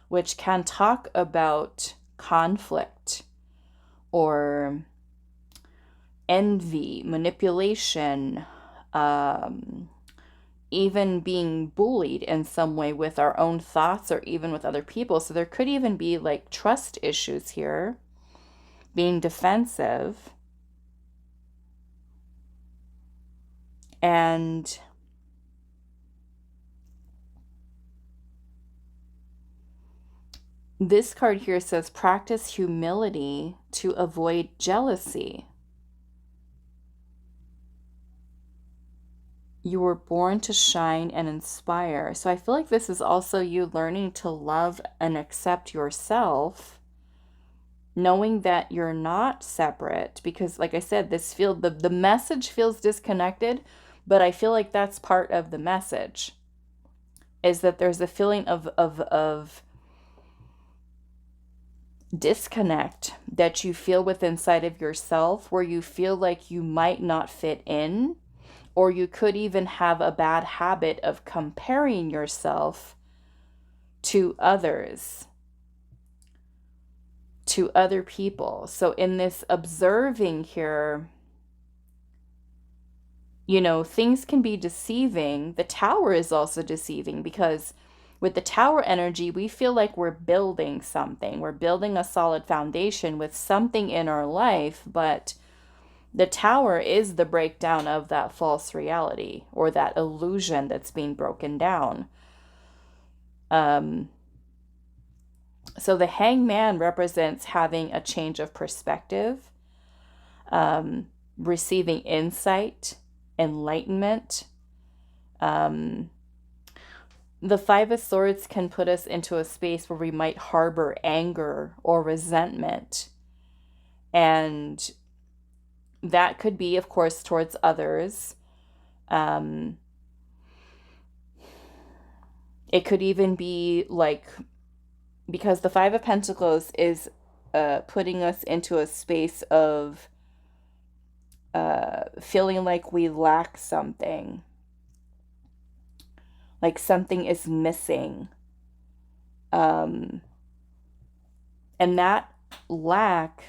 which can talk about conflict or envy, manipulation, even being bullied in some way with our own thoughts or even with other people. So there could even be like trust issues here, being defensive. And this card here says practice humility to avoid jealousy. You were born to shine and inspire. So I feel like this is also you learning to love and accept yourself, knowing that you're not separate, because like I said, this the message feels disconnected, but I feel like that's part of the message, is that there's a feeling of disconnect that you feel with inside of yourself, where you feel like you might not fit in, or you could even have a bad habit of comparing yourself to others, to other people. So in this observing here, you know, things can be deceiving. The Tower is also deceiving, because With the Tower energy, we feel like we're building something. We're building a solid foundation with something in our life, but the Tower is the breakdown of that false reality or that illusion that's being broken down. So the Hangman represents having a change of perspective, receiving insight, enlightenment. The Five of Swords can put us into a space where we might harbor anger or resentment. And that could be, of course, towards others. It could even be like, because the Five of Pentacles is putting us into a space of feeling like we lack something. Like something is missing. And that lack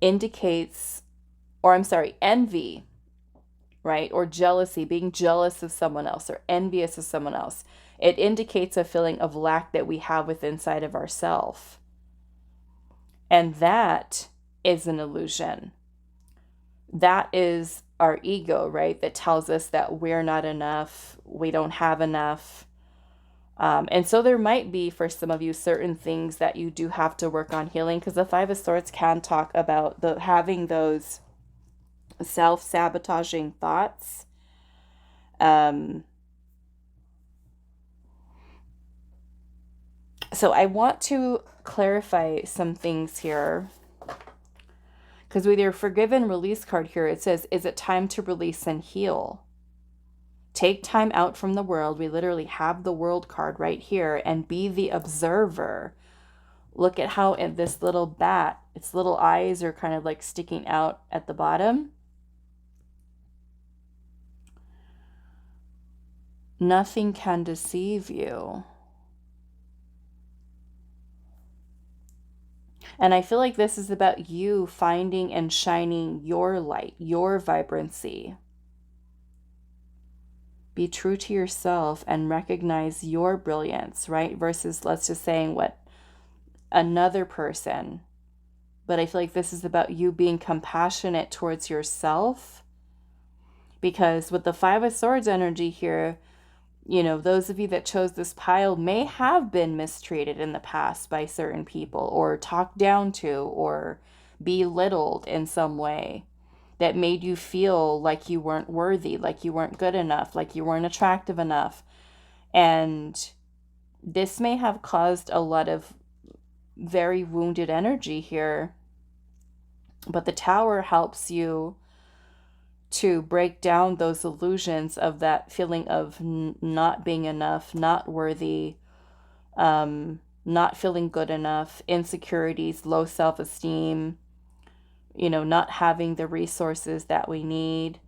indicates, or I'm sorry, envy, right? Or jealousy, being jealous of someone else or envious of someone else. It indicates a feeling of lack that we have within inside of ourselves. And that is an illusion. That is our ego, right? That tells us that we're not enough, we don't have enough. And so there might be, for some of you, certain things that you do have to work on healing, because the Five of Swords can talk about having those self-sabotaging thoughts. So I want to clarify some things here, because with your Forgive and Release card here, it says, is it time to release and heal? Take time out from the world. We literally have the World card right here, and be the observer. Look at how in this little bat, its little eyes are kind of like sticking out at the bottom. Nothing can deceive you. And I feel like this is about you finding and shining your light, your vibrancy. Be true to yourself and recognize your brilliance, right? Versus, let's just saying what another person. But I feel like this is about you being compassionate towards yourself. Because with the Five of Swords energy here, you know, those of you that chose this pile may have been mistreated in the past by certain people, or talked down to, or belittled in some way that made you feel like you weren't worthy, like you weren't good enough, like you weren't attractive enough. And this may have caused a lot of very wounded energy here. But the Tower helps you to break down those illusions of that feeling of not being enough, not worthy, not feeling good enough, insecurities, low self-esteem, you know, not having the resources that we need,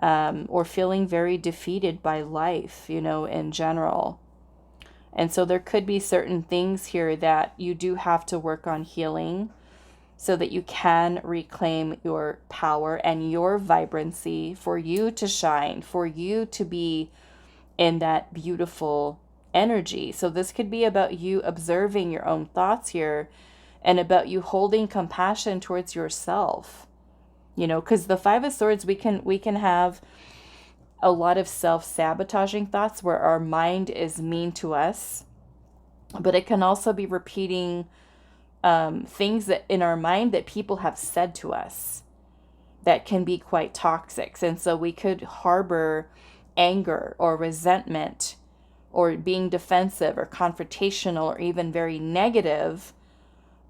or feeling very defeated by life, you know, in general. And so there could be certain things here that you do have to work on healing, so that you can reclaim your power and your vibrancy, for you to shine, for you to be in that beautiful energy. So this could be about you observing your own thoughts here, and about you holding compassion towards yourself. You know, because the Five of Swords, we can have a lot of self-sabotaging thoughts where our mind is mean to us, but it can also be repeating things that in our mind that people have said to us that can be quite toxic. And so we could harbor anger or resentment, or being defensive or confrontational, or even very negative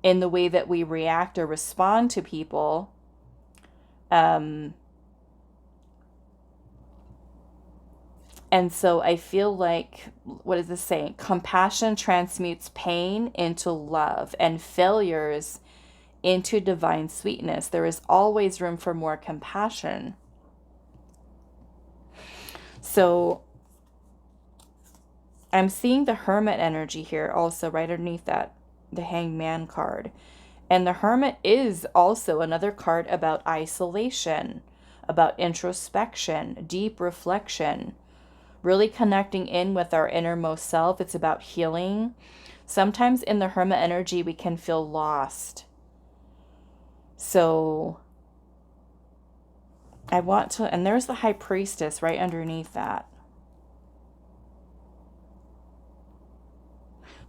in the way that we react or respond to people. And so I feel like, what is this saying? Compassion transmutes pain into love, and failures into divine sweetness. There is always room for more compassion. So I'm seeing the Hermit energy here also right underneath that, the Hangman card. And the Hermit is also another card about isolation, about introspection, deep reflection, really connecting in with our innermost self. It's about healing. Sometimes in the Hermit energy, we can feel lost. So I want to, and there's the High Priestess right underneath that.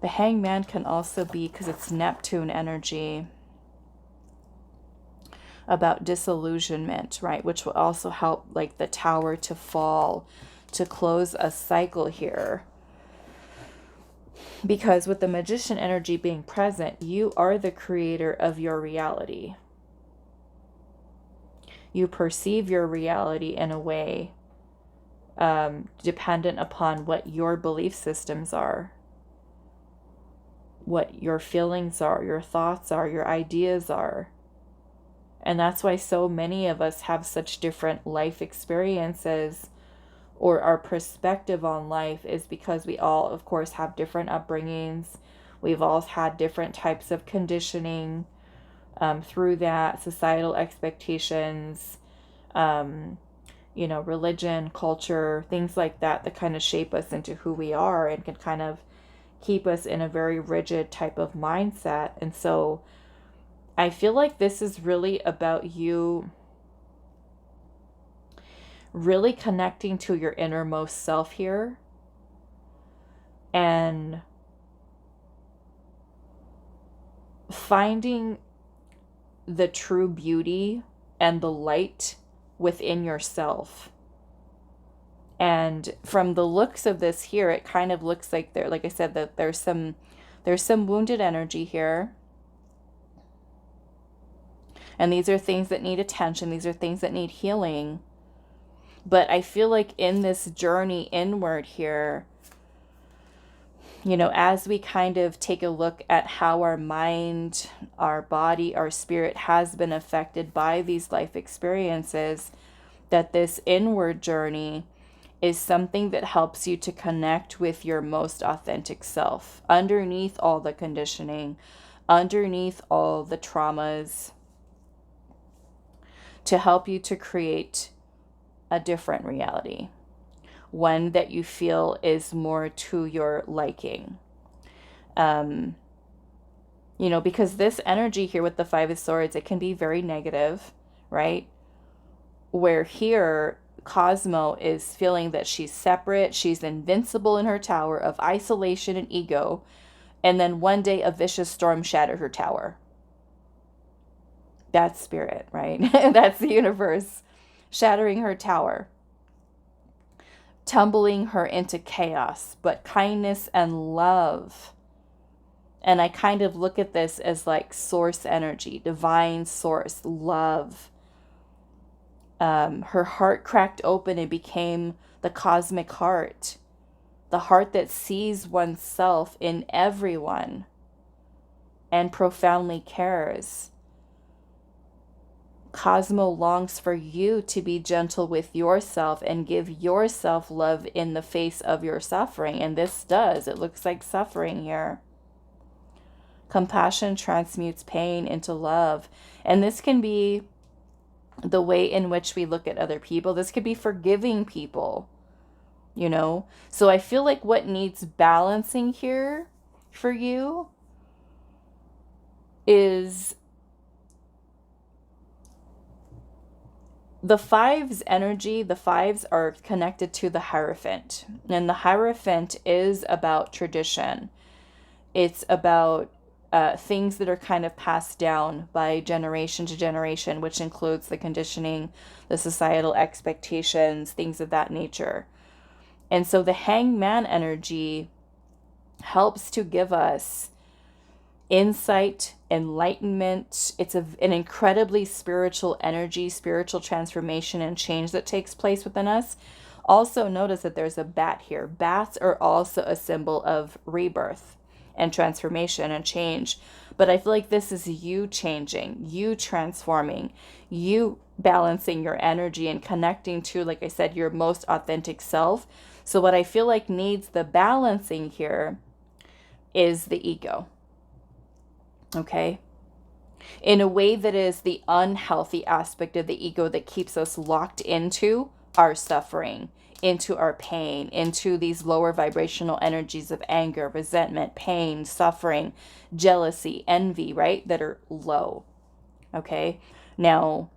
The Hangman can also be, because it's Neptune energy, about disillusionment, right? Which will also help like the Tower to fall, to close a cycle here. Because with the Magician energy being present, you are the creator of your reality. You perceive your reality in a way dependent upon what your belief systems are, what your feelings are, your thoughts are, your ideas are. And that's why so many of us have such different life experiences, or our perspective on life is because we all, of course, have different upbringings. We've all had different types of conditioning through that, societal expectations, you know, religion, culture, things like that, that kind of shape us into who we are and can kind of keep us in a very rigid type of mindset. And so I feel like this is really about you really connecting to your innermost self here and finding the true beauty and the light within yourself. And from the looks of this here, it kind of looks like there, like I said, that there's some wounded energy here. And these are things that need attention. These are things that need healing. But I feel like in this journey inward here, you know, as we kind of take a look at how our mind, our body, our spirit has been affected by these life experiences, that this inward journey is something that helps you to connect with your most authentic self, underneath all the conditioning, underneath all the traumas, to help you to create a different reality, one that you feel is more to your liking. You know, because this energy here with the Five of Swords, it can be very negative, right? Where here, Cosmo is feeling that she's separate, she's invincible in her tower of isolation and ego, and then one day a vicious storm shattered her tower. That's spirit, right? That's the universe shattering her tower, tumbling her into chaos, but kindness and love. And I kind of look at this as like source energy, divine source, love. Her heart cracked open and became the cosmic heart, the heart that sees oneself in everyone and profoundly cares. Cosmo longs for you to be gentle with yourself and give yourself love in the face of your suffering. And this does. It looks like suffering here. Compassion transmutes pain into love. And this can be the way in which we look at other people. This could be forgiving people, you know? So I feel like what needs balancing here for you is the Fives energy. The Fives are connected to the Hierophant. And the Hierophant is about tradition. It's about things that are kind of passed down by generation to generation, which includes the conditioning, the societal expectations, things of that nature. And so the Hangman energy helps to give us insight, enlightenment. It's an incredibly spiritual energy, spiritual transformation and change that takes place within us. Also notice that there's a bat here. Bats are also a symbol of rebirth and transformation and change. But I feel like this is you changing, you transforming, you balancing your energy and connecting to, like I said, your most authentic self. So what I feel like needs the balancing here is the ego. Okay? in a way that is the unhealthy aspect of the ego that keeps us locked into our suffering, into our pain, into these lower vibrational energies of anger, resentment, pain, suffering, jealousy, envy, right? That are low. Okay. Now,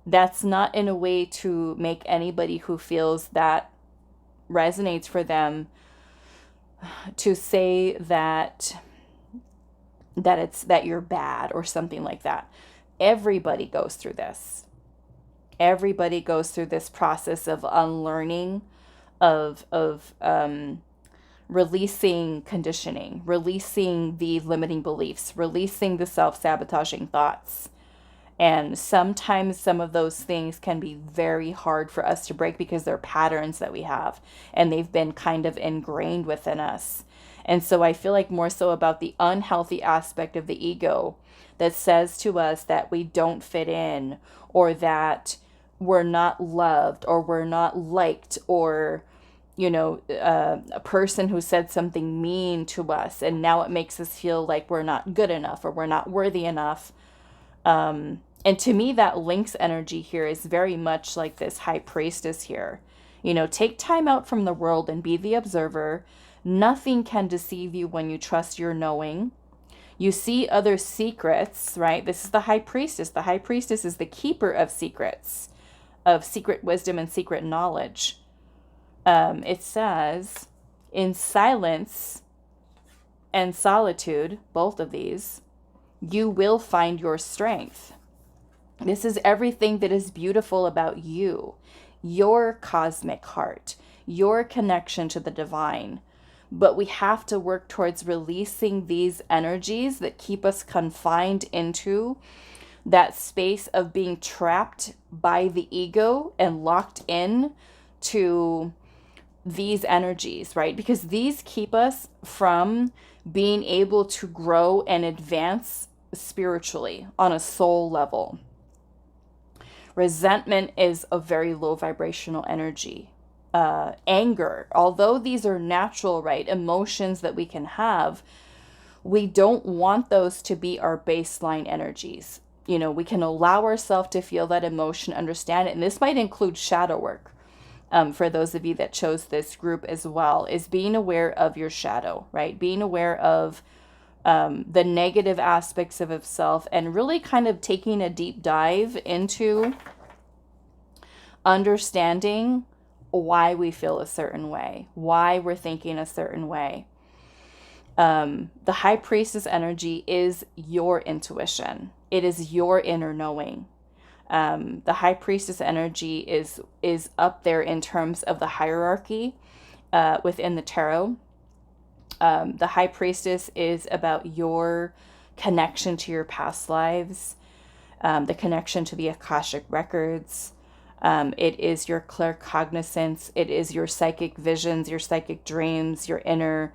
that's not in a way to make anybody who feels that resonates for them to say that that you're bad or something like that. Everybody goes through this. Everybody goes through this process of unlearning, of releasing conditioning, releasing the limiting beliefs, releasing the self-sabotaging thoughts. And sometimes some of those things can be very hard for us to break because they're patterns that we have and they've been kind of ingrained within us. And so I feel like more so about the unhealthy aspect of the ego that says to us that we don't fit in, or that we're not loved, or we're not liked, or a person who said something mean to us and now it makes us feel like we're not good enough or we're not worthy enough. And to me, that Lynx energy here is very much like this high priestess here. Take time out from the world and be the observer. Nothing can deceive you when you trust your knowing. You see other secrets, right? This is the high priestess. The high priestess is the keeper of secrets, of secret wisdom and secret knowledge. It says, in silence and solitude, both of these, you will find your strength. This is everything that is beautiful about you, your cosmic heart, your connection to the divine. But we have to work towards releasing these energies that keep us confined into that space of being trapped by the ego and locked in to these energies, right? Because these keep us from being able to grow and advance spiritually on a soul level. Resentment is a very low vibrational energy. Anger, although these are natural, right, emotions that we can have, we don't want those to be our baseline energies. We can allow ourselves to feel that emotion, understand it, and this might include shadow work. For those of you that chose this group as well, is being aware of your shadow, right? Being aware of the negative aspects of itself and really kind of taking a deep dive into understanding why we feel a certain way, why we're thinking a certain way. The high priestess energy is your intuition. It is your inner knowing. The high priestess energy is up there in terms of the hierarchy within the tarot. The high priestess is about your connection to your past lives, the connection to the Akashic records. It is your claircognizance. It is your psychic visions, your psychic dreams, your inner,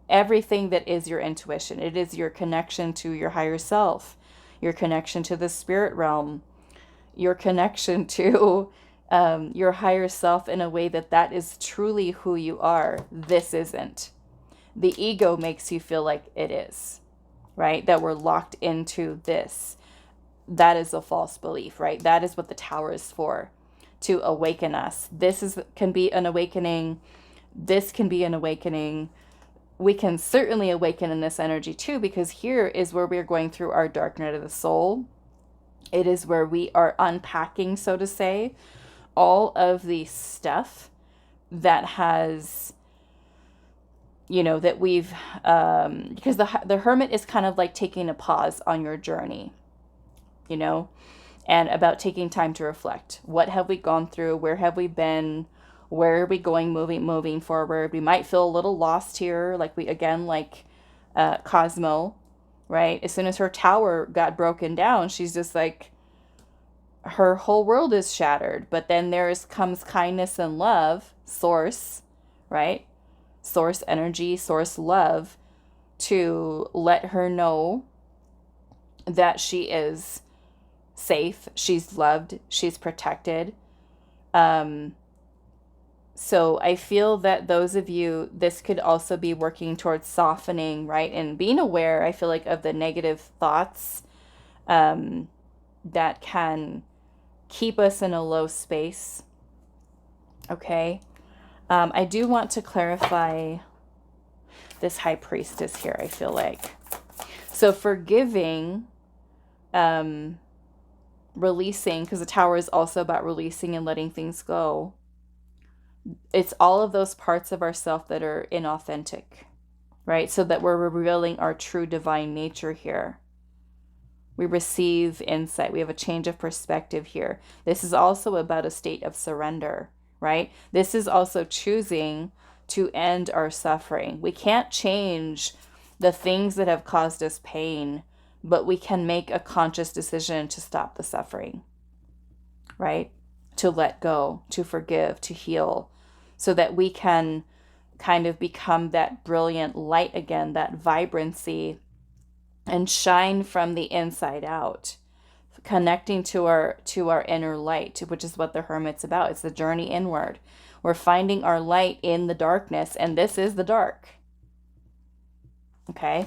everything that is your intuition. It is your connection to your higher self, your connection to the spirit realm, your connection to your higher self in a way that is truly who you are. This isn't. The ego makes you feel like it is, right? That we're locked into this. That is a false belief, right? That is what the tower is for, to awaken us. Can be an awakening. This can be an awakening. We can certainly awaken in this energy too, because here is where we're going through our dark night of the soul. It is where we are unpacking, so to say, all of the stuff that has, that we've, because the hermit is kind of like taking a pause on your journey, and about taking time to reflect. What have we gone through? Where have we been? Where are we going, moving forward? We might feel a little lost here, like Cosmo, right? As soon as her tower got broken down, she's just like, her whole world is shattered. But then comes kindness and love, source, right? Source energy, source love, to let her know that she is safe, she's loved, she's protected. So I feel that those of you, this could also be working towards softening, right? And being aware, I feel like, of the negative thoughts that can keep us in a low space. Okay. I do want to clarify this high priestess here, I feel like. So forgiving, releasing, because the tower is also about releasing and letting things go. It's all of those parts of ourself that are inauthentic, right? So that we're revealing our true divine nature here. We receive insight. We have a change of perspective here. This is also about a state of surrender, right? This is also choosing to end our suffering. We can't change the things that have caused us pain, but we can make a conscious decision to stop the suffering, right? To let go, to forgive, to heal, so that we can kind of become that brilliant light again, that vibrancy, and shine from the inside out, connecting to our inner light, which is what the Hermit's about. It's the journey inward. We're finding our light in the darkness, and this is the dark. Okay.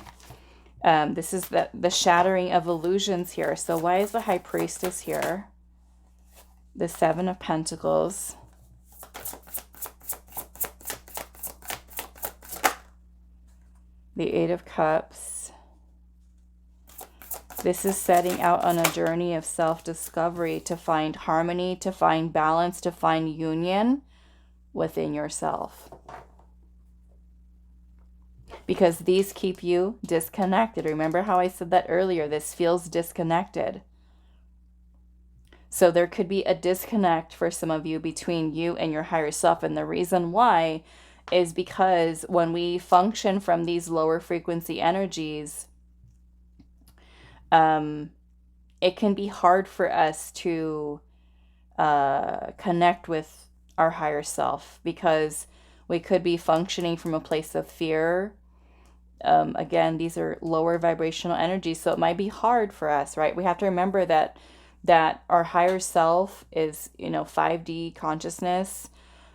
This is the shattering of illusions here. So why is the High Priestess here? The Seven of Pentacles. The Eight of Cups. This is setting out on a journey of self-discovery to find harmony, to find balance, to find union within yourself. Because these keep you disconnected. Remember how I said that earlier? This feels disconnected. So there could be a disconnect for some of you between you and your higher self. And the reason why is because when we function from these lower frequency energies, it can be hard for us to connect with our higher self, because we could be functioning from a place of fear. Again, these are lower vibrational energies, so it might be hard for us, right? We have to remember that our higher self is, 5D consciousness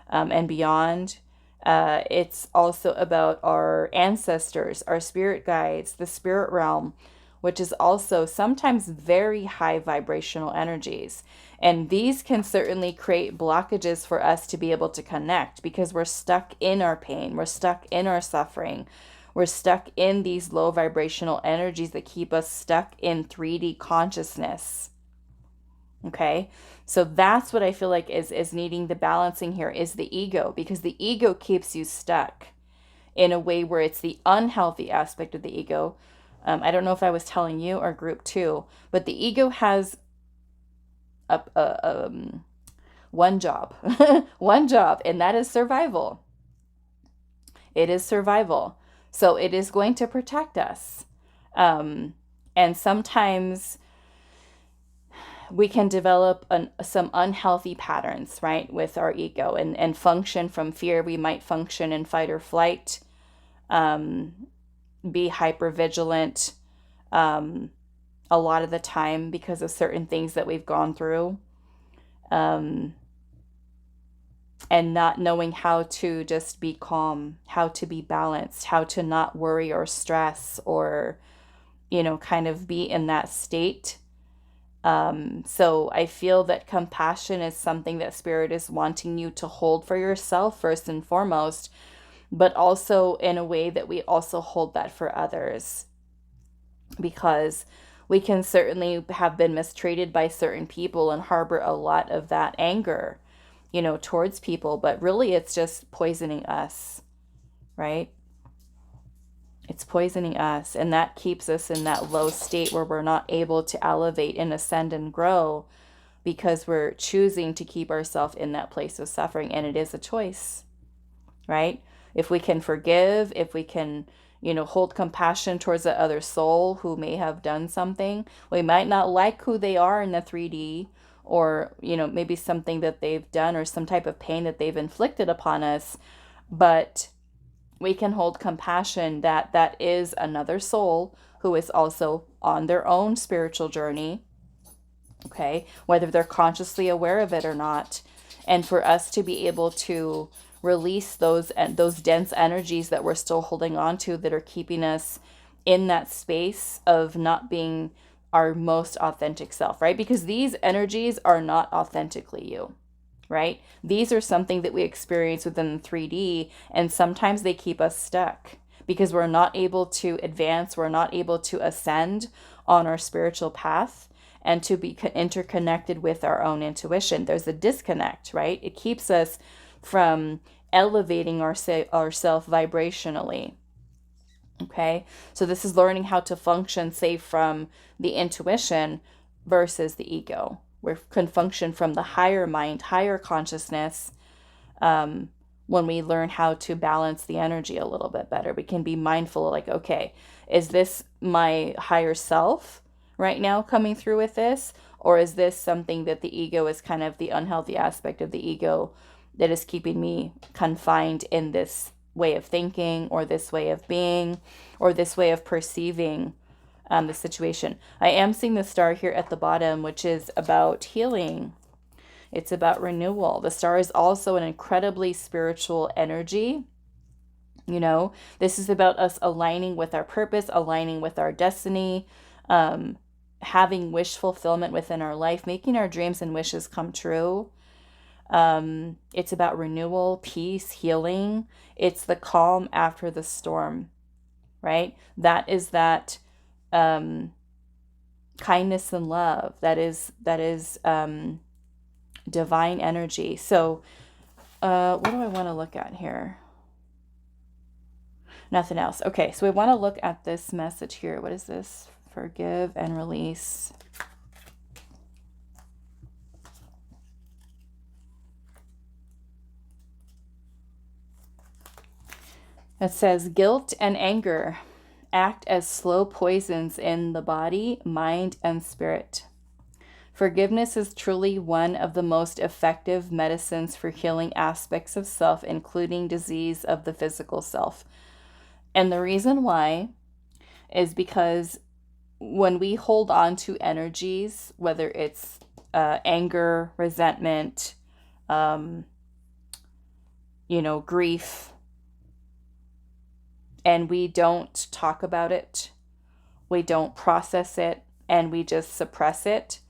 and beyond. It's also about our ancestors, our spirit guides, the spirit realm, which is also sometimes very high vibrational energies. And these can certainly create blockages for us to be able to connect, because we're stuck in our pain, we're stuck in our suffering, we're stuck in these low vibrational energies that keep us stuck in 3D consciousness. Okay, so that's what I feel like is needing the balancing here, is the ego, because the ego keeps you stuck in a way where it's the unhealthy aspect of the ego. I don't know if I was telling you or group 2, but the ego has one job, one job, and that is survival. It is survival. So it is going to protect us. And sometimes we can develop some unhealthy patterns, right, with our ego and function from fear. We might function in fight or flight, be hypervigilant a lot of the time because of certain things that we've gone through, and not knowing how to just be calm, how to be balanced, how to not worry or stress or, kind of be in that state. So I feel that compassion is something that Spirit is wanting you to hold for yourself first and foremost, but also in a way that we also hold that for others, because we can certainly have been mistreated by certain people and harbor a lot of that anger, towards people, but really it's just poisoning us, right? It's poisoning us, and that keeps us in that low state where we're not able to elevate and ascend and grow, because we're choosing to keep ourselves in that place of suffering. And it is a choice, right? If we can forgive, if we can, hold compassion towards the other soul who may have done something, we might not like who they are in the 3D, or, maybe something that they've done or some type of pain that they've inflicted upon us, but we can hold compassion that is another soul who is also on their own spiritual journey, okay, whether they're consciously aware of it or not. And for us to be able to release those dense energies that we're still holding on to, that are keeping us in that space of not being our most authentic self, right? Because these energies are not authentically you, right? These are something that we experience within 3D, and sometimes they keep us stuck because we're not able to advance, we're not able to ascend on our spiritual path and to be interconnected with our own intuition. There's a disconnect, right? It keeps us from elevating ourself vibrationally. Okay, so this is learning how to function, say, from the intuition versus the ego. We can function from the higher mind, higher consciousness. When we learn how to balance the energy a little bit better, we can be mindful, like, okay, is this my higher self right now coming through with this? Or is this something that the ego is kind of the unhealthy aspect of the ego that is keeping me confined in this way of thinking, or this way of being, or this way of perceiving the situation? I am seeing the star here at the bottom, which is about healing. It's about renewal. The star is also an incredibly spiritual energy. You know, this is about us aligning with our purpose, aligning with our destiny, having wish fulfillment within our life, making our dreams and wishes come true. It's about renewal, peace, healing. It's the calm after the storm, right? That is that kindness and love. That is divine energy. So what do I want to look at here? Nothing else. Okay, so we want to look at this message here. What is this? Forgive and release. It says, guilt and anger act as slow poisons in the body, mind, and spirit. Forgiveness is truly one of the most effective medicines for healing aspects of self, including disease of the physical self. And the reason why is because when we hold on to energies, whether it's anger, resentment, grief, and we don't talk about it, we don't process it, and we just suppress it,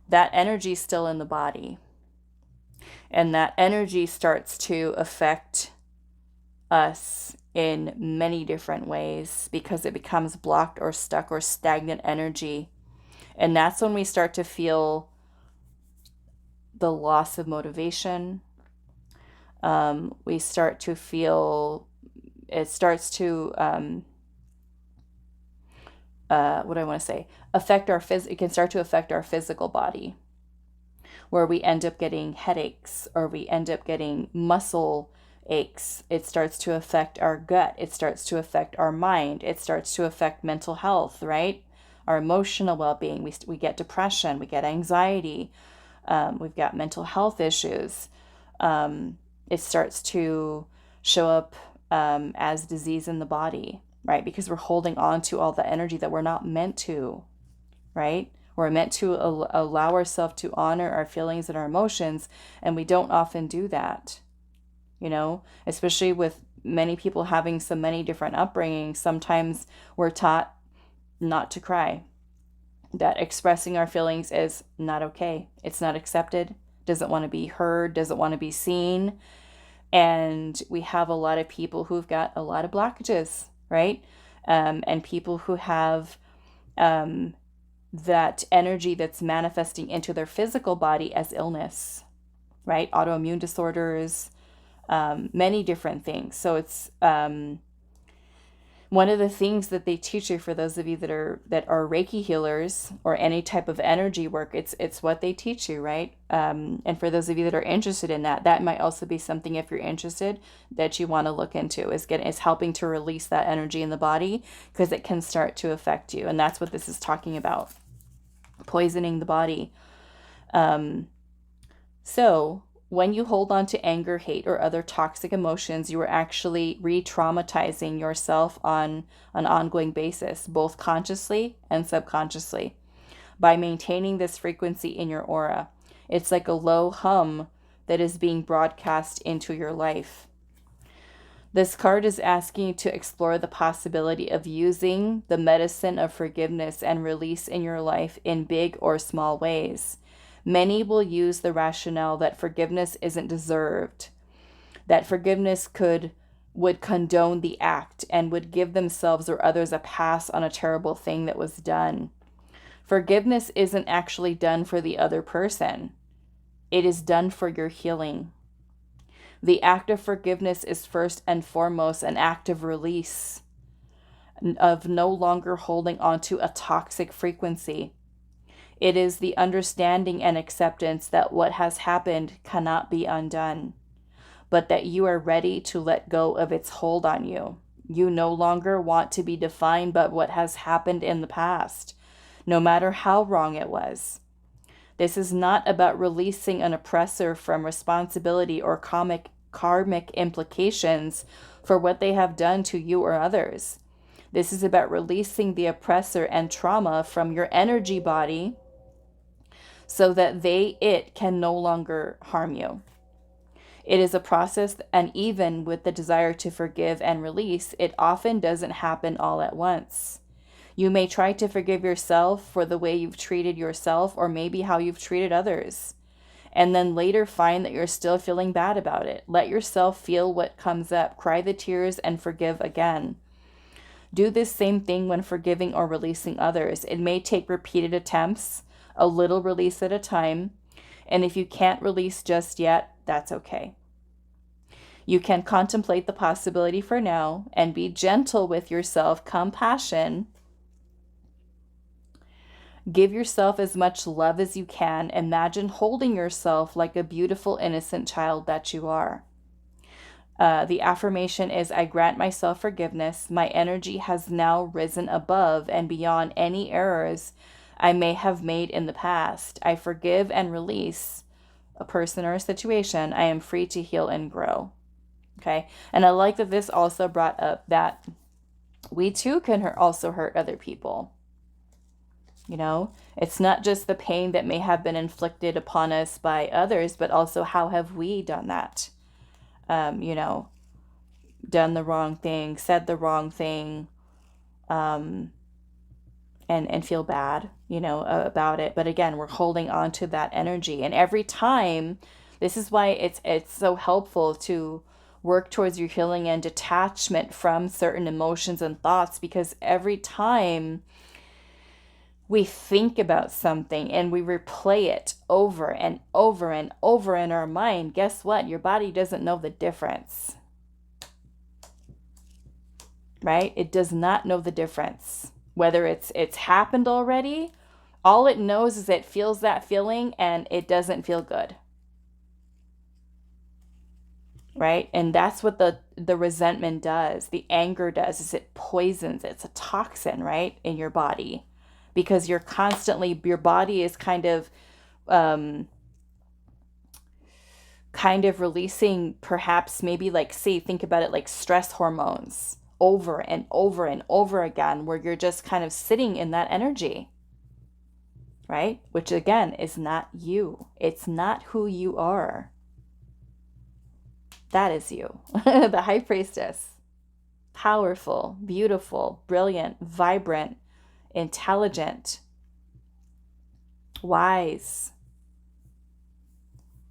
that energy is still in the body. And that energy starts to affect us in many different ways because it becomes blocked or stuck or stagnant energy. And that's when we start to feel the loss of motivation. We start to feel, it starts to, affect our it can start to affect our physical body, where we end up getting headaches, or we end up getting muscle aches. It starts to affect our gut. It starts to affect our mind. It starts to affect mental health, right? Our emotional well-being. We get depression. We get anxiety. We've got mental health issues. It starts to show up as disease in the body, right? Because we're holding on to all the energy that we're not meant to, right? We're meant to allow ourselves to honor our feelings and our emotions, and we don't often do that, especially with many people having so many different upbringings. Sometimes we're taught not to cry, that expressing our feelings is not okay. It's not accepted, doesn't want to be heard, doesn't want to be seen. And we have a lot of people who've got a lot of blockages, right? And people who have that energy that's manifesting into their physical body as illness, right? Autoimmune disorders, many different things. So it's one of the things that they teach you, for those of you that are Reiki healers or any type of energy work, it's what they teach you, right? And for those of you that are interested in that might also be something, if you're interested, that you want to look into, is helping to release that energy in the body, because it can start to affect you. And that's what this is talking about, poisoning the body. So when you hold on to anger, hate, or other toxic emotions, you are actually re-traumatizing yourself on an ongoing basis, both consciously and subconsciously, by maintaining this frequency in your aura. It's like a low hum that is being broadcast into your life. This card is asking you to explore the possibility of using the medicine of forgiveness and release in your life in big or small ways. Many will use the rationale that forgiveness isn't deserved, that forgiveness would condone the act and would give themselves or others a pass on a terrible thing that was done. Forgiveness isn't actually done for the other person. It is done for your healing. The act of forgiveness is first and foremost an act of release, of no longer holding onto a toxic frequency. It is the understanding and acceptance that what has happened cannot be undone, but that you are ready to let go of its hold on you. You no longer want to be defined by what has happened in the past, no matter how wrong it was. This is not about releasing an oppressor from responsibility or karmic implications for what they have done to you or others. This is about releasing the oppressor and trauma from your energy body so that it can no longer harm you. It is a process, and even with the desire to forgive and release, it often doesn't happen all at once. You may try to forgive yourself for the way you've treated yourself, or maybe how you've treated others, and then later find that you're still feeling bad about it. Let yourself feel what comes up, cry the tears, and forgive again. Do this same thing when forgiving or releasing others. It may take repeated attempts, a little release at a time, and if you can't release just yet, that's okay. You can contemplate the possibility for now and be gentle with yourself, compassion. Give yourself as much love as you can. Imagine holding yourself like a beautiful, innocent child that you are. The affirmation is, I grant myself forgiveness. My energy has now risen above and beyond any errors I may have made in the past. I forgive and release a person or a situation. I am free to heal and grow. Okay. And I like that this also brought up that we too can also hurt other people. You know, it's not just the pain that may have been inflicted upon us by others, but also how have we done that? You know, done the wrong thing, said the wrong thing, and feel bad, you know, about it. But again, we're holding on to that energy. And every time, this is why it's so helpful to work towards your healing and detachment from certain emotions and thoughts, because every time we think about something and we replay it over and over and over in our mind, guess what? Your body doesn't know the difference. Right? It does not know the difference. Whether it's happened already, all it knows is it feels that feeling and it doesn't feel good. Right? And that's what the resentment does. The anger does, is it poisons. It's a toxin, right? In your body. Because your body is kind of releasing, perhaps maybe like, say, think about it like stress hormones over and over and over again, where you're just kind of sitting in that energy, right? Which again is not you. It's not who you are. That is you, the High Priestess. Powerful, beautiful, brilliant, vibrant, intelligent, wise.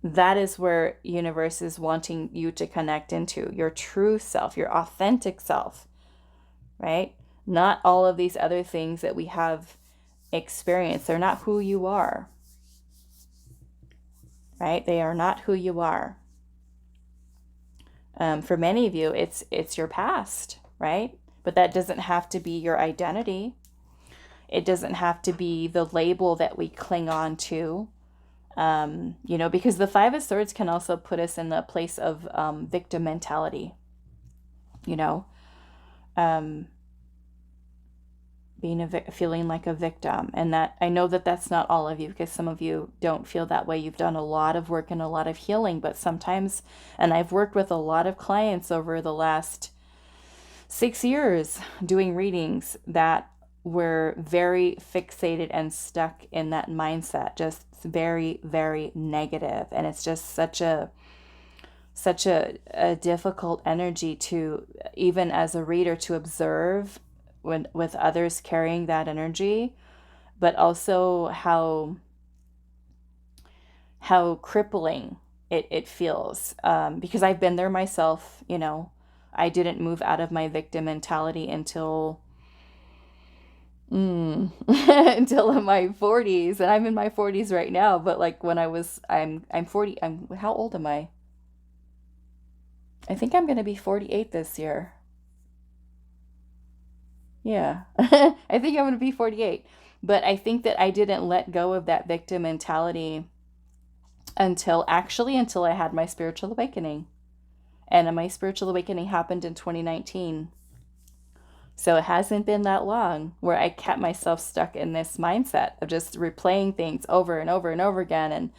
That is where universe is wanting you to connect into your true self, your authentic self, right? Not all of these other things that we have experienced. They're not who you are, right? They are not who you are. For many of you, it's your past, right? But that doesn't have to be your identity. It doesn't have to be the label that we cling on to, you know, because the Five of Swords can also put us in the place of victim mentality, you know, feeling like a victim. And that, I know that that's not all of you, because some of you don't feel that way. You've done a lot of work and a lot of healing, but sometimes, and I've worked with a lot of clients over the last 6 years doing readings, that we're very fixated and stuck in that mindset, just very, very negative. And it's just such a difficult energy to, even as a reader, to observe when with others carrying that energy, but also how crippling it feels, because I've been there myself. I didn't move out of my victim mentality until until in my 40s, and I'm in my 40s right now. But like when I'm 40. How old am I? I think I'm going to be 48 this year. Yeah. I think I'm going to be 48. But I think that I didn't let go of that victim mentality until I had my spiritual awakening. And my spiritual awakening happened in 2019. So it hasn't been that long where I kept myself stuck in this mindset of just replaying things over and over and over again, and,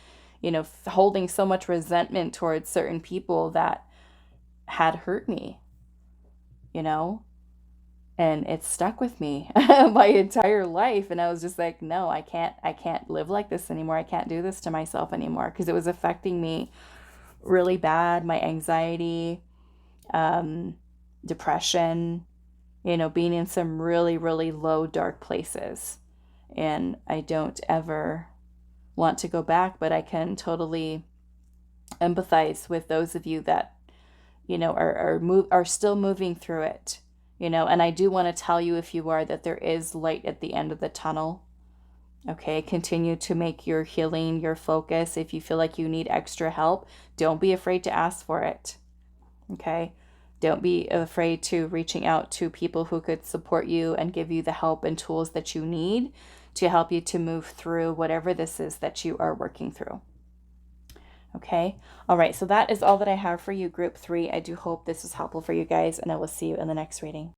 holding so much resentment towards certain people that had hurt me, you know? And it stuck with me my entire life. And I was just like, no, I can't live like this anymore. I can't do this to myself anymore, because it was affecting me really bad. My anxiety, um, depression, being in some really, really low, dark places. And I don't ever want to go back, but I can totally empathize with those of you that, are still moving through it. And I do want to tell you, if you are, that there is light at the end of the tunnel. Okay, continue to make your healing your focus. If you feel like you need extra help, don't be afraid to ask for it. Okay, don't be afraid to reaching out to people who could support you and give you the help and tools that you need to help you to move through whatever this is that you are working through. Okay, all right, so that is all that I have for you, group 3. I do hope this was helpful for you guys, and I will see you in the next reading.